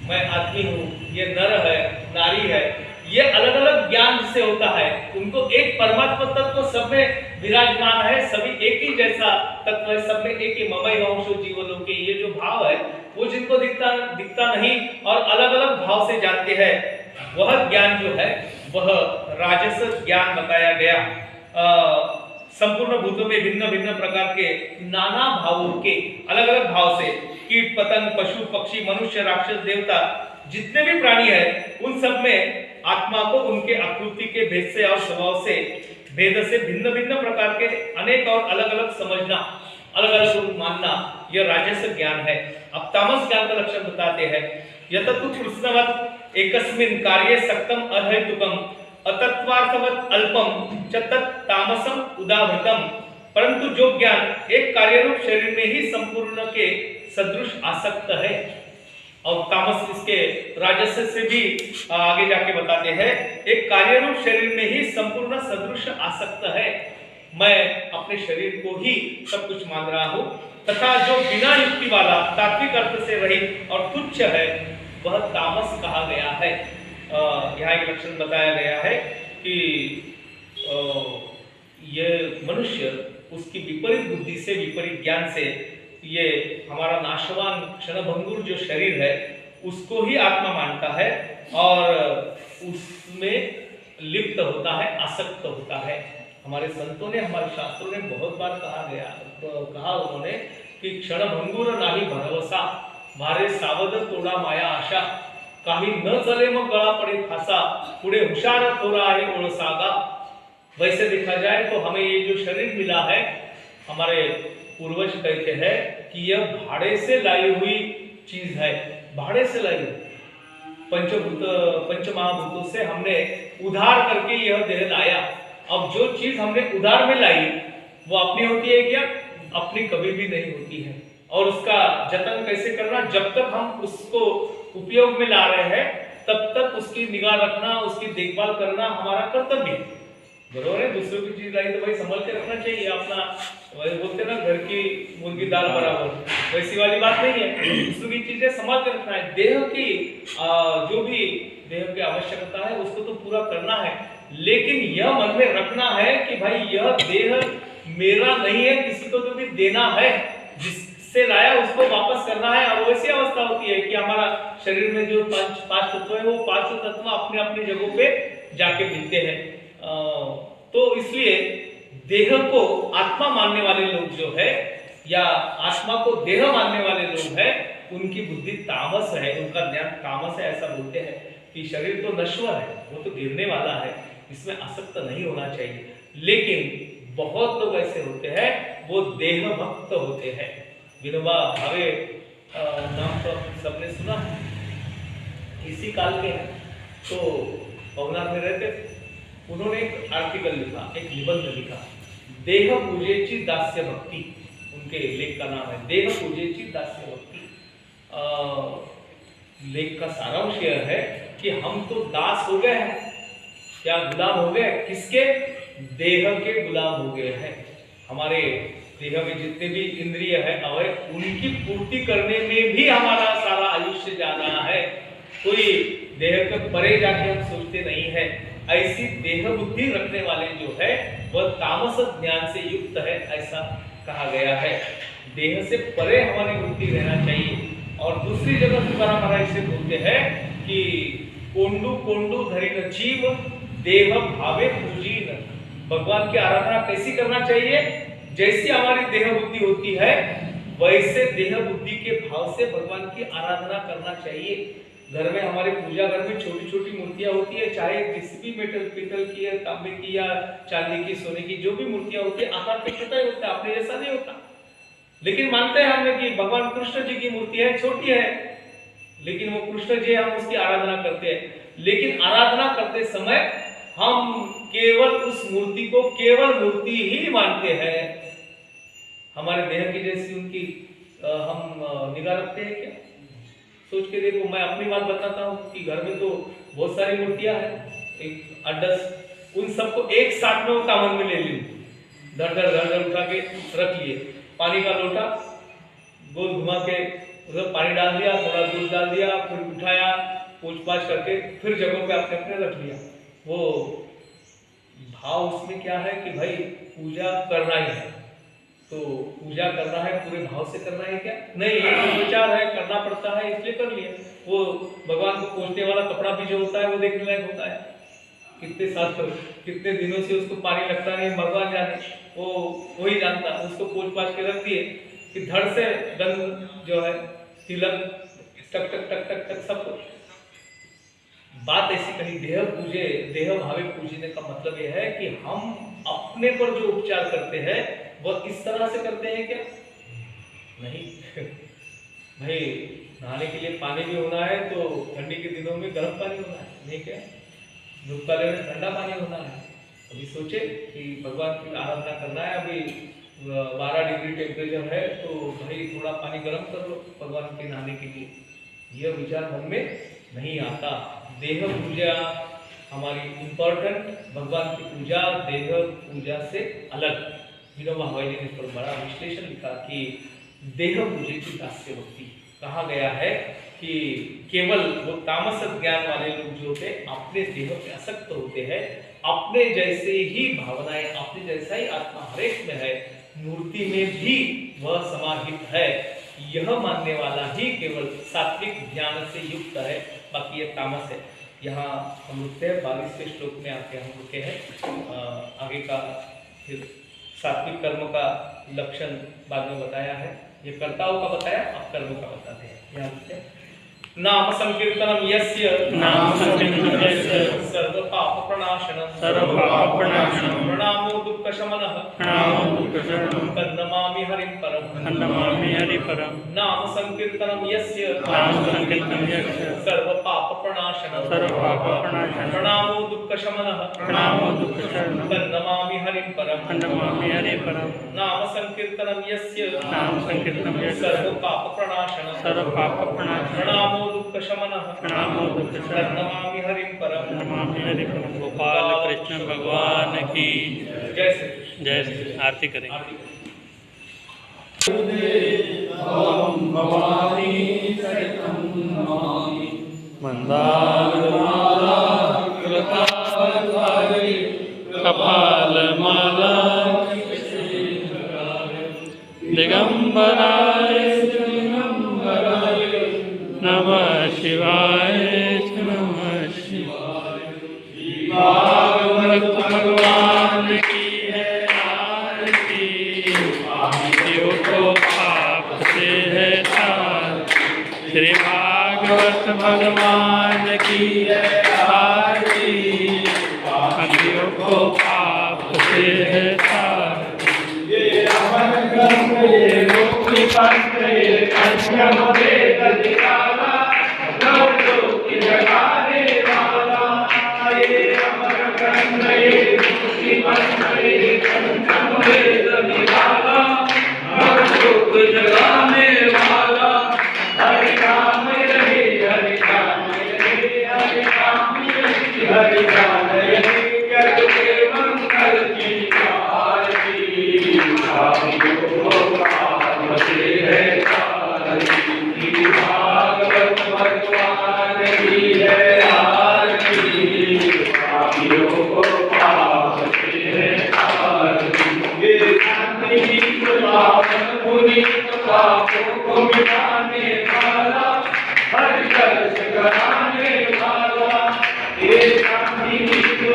मैं आदमी हूँ, ये नर है, नारी है, ये अलग अलग ज्ञान जिससे होता है, उनको एक परमात्मा तत्व सब में विराजमान है, सभी एक ही जैसा तत्व है, सब में एक ही ममई वंशो जीवलोके, ये जो भाव है वो जिनको दिखता नहीं और अलग अलग भाव से जानते हैं, वह ज्ञान जो है वह राजस ज्ञान बताया गया। संपूर्ण भूतों में भिन्न भिन्न प्रकार के नाना भावों के अलग अलग भाव से, कीट पतंग पशु पक्षी मनुष्य राक्षस देवता जितने भी प्राणी है उन सब में आत्मा को उनके आकृति के भेद से और स्वभाव से भेद से भिन्न भिन्न प्रकार के अनेक और अलग अलग समझना, अलग अलग रूप मानना, यह राजस ज्ञान है। अब तामस ज्ञान का लक्षण बताते हैं। यततु कृष्णवत् एकस्मिन् कार्ये सक्तम अहेतुकम अतत्वार्थवत् अल्पम च तत् तामसम उदाहृतम। परंतु जो ज्ञान एक कार्यरूप शरीर में ही संपूर्ण के सदृश आसक्त है और तामस इसके राजस्य से भी आगे जाके बताते हैं, एक कार्यरूप शरीर में ही संपूर्ण सदृश आसक्त है। मैं अपने शरीर को ही सब कुछ मान रहा हूँ, तथा जो बिना युक्ति वाला तात्विक अर्थ से रहित और तुच्छ है वह तामस कहा गया है। यहाँ एक लक्षण बताया गया है कि ये मनुष्य उसकी विपरीत बुद्धि से, विपरीत ज्ञान से, ये हमारा नाशवान क्षणभंगुर जो शरीर है उसको ही आत्मा मानता है और उसमें लिप्त होता है, आसक्त होता है। हमारे संतों ने, हमारे शास्त्रों ने बहुत बार कहा उन्होंने कि क्षणभंगुर नाही भरवसा, मारे सावध तोड़ा माया आशा, काही न चले मग गळा पड़े फासा, पुढे हुशार थोड़ा आहे ओळसागा। वैसे देखा जाए तो हमें ये जो शरीर मिला है, हमारे पूर्वज कहते हैं कि यह भाड़े से लाई हुई चीज है, भाड़े से लाई हुई। पंच महाभूतों से हमने उधार करके यह देह लाया। अब जो चीज हमने उधार में लाई वो अपनी होती है क्या? अपनी कभी भी नहीं होती है। और उसका जतन कैसे करना? जब तक हम उसको उपयोग में ला रहे हैं तब तक उसकी निगाह रखना, उसकी देखभाल करना हमारा कर्तव्य है। बरोबर है। दूसरों की चीज लाई तो भाई संभल के रखना चाहिए। अपना बोलते ना, घर की मुर्गी दाल बराबर, वैसी वाली बात नहीं है। दूसरों की चीजें संभाल के रखना है। देह की जो भी देह की आवश्यकता है उसको तो पूरा करना है, लेकिन यह मन में रखना है कि भाई यह देह मेरा नहीं है, किसी को तो भी देना है, जिससे लाया उसको वापस करना है। और वैसी अवस्था होती है कि हमारा शरीर में जो पांच तत्व है वो पांचों तत्व अपने अपनी जगहों पे जाके मिलते हैं। तो इसलिए देह को आत्मा मानने वाले लोग जो है, या आत्मा को देह मानने वाले लोग हैं, उनकी बुद्धि तामस है, उनका ज्ञान तामस है। ऐसा बोलते हैं कि शरीर तो नश्वर है, वो तो गिरने वाला है, इसमें आसक्त नहीं होना चाहिए। लेकिन बहुत लोग ऐसे होते हैं, वो देह भक्त होते हैं। विनोबा भावे नाम तो सबने सुना, इसी काल के हैं, तो पवनार में रहते थे। उन्होंने एक आर्टिकल लिखा, एक निबंध लिखा, देह पूजेची दास्य भक्ति। उनके लेख का नाम है देह पूजेची दास्य भक्ति। लेख का सारांश यह है कि हम तो दास हो गए हैं, क्या गुलाम हो गए? किसके? देह के गुलाम हो गए हैं। हमारे देह में जितने भी इंद्रिय है, अवयव, उनकी पूर्ति करने में भी हमारा सारा आयुष्य जा रहा है। कोई देह के परे जाके हम सोचते नहीं है। ऐसी देह बुद्धि रखने वाले जो है वह तामस ज्ञान से युक्त है, ऐसा कहा गया है। देह से परे हमारी बुद्धि रहना चाहिए। और दूसरी जगह तुकाराम महाराज से बोलते हैं कि कोंडू कोंडू धरिन जीव, देह भावे पूजीन। भगवान की आराधना कैसी करना चाहिए? जैसी हमारी देह बुद्धि होती है वैसे देह बुद्धि के भाव से भगवान की आराधना करना चाहिए। घर में, हमारे पूजा घर में छोटी छोटी मूर्तियां होती है, चाहे किसी भी मेटल, पीतल की है, तांबे की या चांदी की, सोने की, जो भी मूर्तियां होती है, आकार तो छोटा ही होता है, अपने जैसा नहीं होता। लेकिन मानते हैं हमने कि भगवान कृष्ण जी की मूर्ति है, छोटी है, लेकिन वो कृष्ण जी, हम उसकी आराधना करते हैं। लेकिन आराधना करते समय हम केवल उस मूर्ति को केवल मूर्ति ही मानते हैं। हमारे देह की जैसी उनकी हम निगाह रखते हैं क्या? सोच के देखो। मैं अपनी बात बताता हूँ कि घर में तो बहुत सारी मूर्तियां हैं, एक 8-10, उन सबको एक साथ में वो तावन में ले ली, धड़ धड़ उठा के रख लिए। पानी का लोटा गोल घुमा के उधर पानी डाल दिया, थोड़ा दूध डाल दिया, फिर उठाया, पूछ पाछ करके फिर जगहों पे अपने अपने रख लिया। वो भाव उसमें क्या है कि भाई पूजा करना ही है, तो पूजा करना है पूरे भाव से करना है क्या? नहीं, एक विचार है, करना पड़ता है इसलिए कर लिया। वो भगवान को पोंछने वाला कपड़ा भी जो होता है वो देखने लायक होता है, कितने साल कितने दिनों से उसको पानी लगता नहीं, भगवान जाने, वो वही जानता। उसको पोंछ पाछ के रख दिए कि धड़ से गंध जो है, तिलक, टक टक टक टक टक सब कुछ। बात ऐसी कहीं देह पूजे, देह भावे पूजने का मतलब यह है कि हम अपने पर जो उपचार करते हैं वह इस तरह से करते हैं क्या? नहीं। भाई नहाने के लिए पानी भी होना है तो ठंडी के दिनों में गर्म पानी होना है, नहीं क्या? धूप वाले में ठंडा पानी होना है। अभी सोचे कि भगवान की आराधना करना है, अभी 12 डिग्री टेम्परेचर है, तो भाई थोड़ा पानी गर्म कर लो भगवान के नहाने के लिए। यह विचार मन में नहीं आता। देह पूजा हमारी इम्पोर्टेंट, भगवान की पूजा देह पूजा से अलग। विनोबा भावे जी ने इस पर बड़ा विश्लेषण लिखा कि देह पूजे की दास्य भक्ति। कहा गया है कि केवल वो तामस ज्ञान वाले लोग जो होते अपने देह पे आसक्त होते हैं, अपने जैसे ही भावनाएं, अपने जैसा ही आत्मा हरेक में है, मूर्ति में भी वह समाहित है, यह मानने वाला ही केवल सात्विक ज्ञान से युक्त है, बाकी ये तामस है। यहाँ हम रुकते हैं, 42वें श्लोक में आके हम रुके हैं। आगे का फिर सात्विक कर्म का लक्षण बाद में बताया है, ये कर्ताओं का बताया, अब कर्मों का बताते हैं। यहाँ रुकते हैं। नाम संकीर्तनम यस्य सर्व पाप प्रणाशनम प्रणामो दुःख शमनः तन्नमामि हरिं परम। नाम संकीर्तनम यस्य सर्व पाप प्रणाशनम प्रणामो दुःख शमनः तन्नमामि हरिं परम। नाम संकीर्तनम यस्य सर्व पाप प्रणाशनम प्रणामो दुःख शमनः तन्नमामि हरिं परम। गोपाल कृष्ण भगवान की जय श्री कृष्ण। जय श्री। आरती करें। मंदारमाला कपालमाला दिगंबराय नमः शिवाय नमः शिवाय। भागवत भगवान की है आरती, शिव को पाप से है तार। श्री भागवत भगवान की है आरती, शिव को पाप से है तार। ये अमर ग्रंथ ये मुक्ति पंथ ये पंचम वेद निराला, नवलोक जगाने वाला। ये अमर ग्रंथ ये मुक्ति पंथ ये पंचम वेद निराला, नवलोक जगाने वाला। हरि राम रहे हरि राम रहे हरि राम रहे हरि राम रहे, करके मंगल की आरती। भागवत भगवान की है आरती, पापियों को पाप से है आरती। ये शांति पावन पुनीत पापों को मिटाने वाला, हर दर्श कराने वाला। ये शांति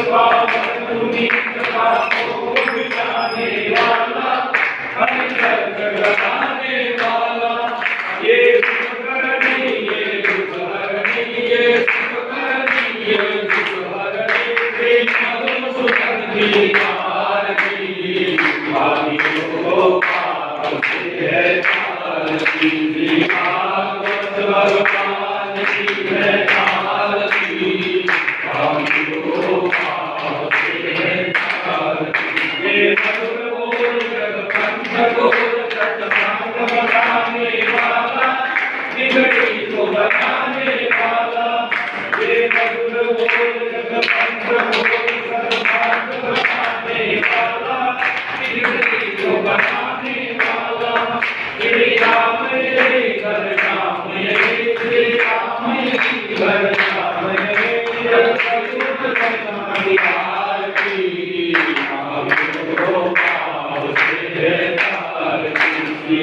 पावन पुनीत पापों को मिटाने वाला, हर दर्श कराने वाला। ये सुखकरणी ये दुखहरणी ये सुखकरणी ये दुखहरणी, श्री मधुसूदन आरती। भाग्यों को पाप से है आरती, श्री भागवत भगवान की है आरती। भाग्यों को पाप से है आरती। ये मधुर बोल जग पंथ को बताने वाला, बिगड़ी को बताने वाला। ये मधुर बोल जग पंथ को बताने वाला, बिगड़ी को बताने वाला। श्री राम ये घर राम ये, श्री राम ये घर राम ये, हमारी आरती। भाग्यों पाप से है आरती,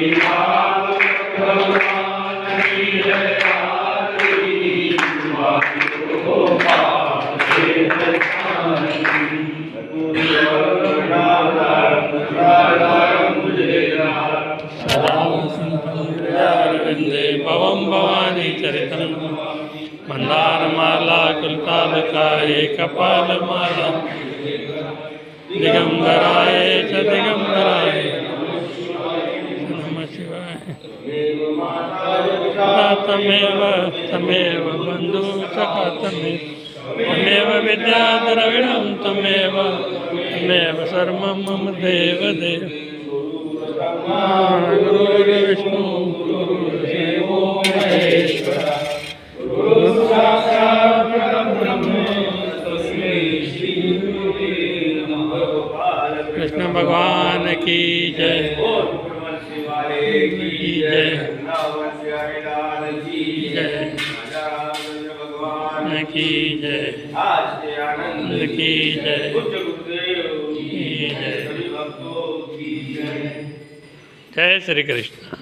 भगवान की है आरती। भाग्यों पाप से है आरती। वंदे भवं भवानी चरितं, मंदारमाला कुलतालकाय कपालमाला, दिगंबराय च दिगंबराय नमः शिवाय। तमेव तमेव बन्धु सखा तमेव विद्या द्रविणं, तमेव तमेव सर्वं मम देव देव। गुरुर्विष्णु गुरुर्देवो महेश्वरः, कृष्ण भगवान की जय। बोल पूर्णवंशी वाले की जय। वृंदावन बिहारी लाल की जय। राजा रामचंद्र भगवान की जय। आज के आनंद की जय। पूज्य गुरुदेव की जय। सभी भक्तों की जय। जय श्री कृष्ण।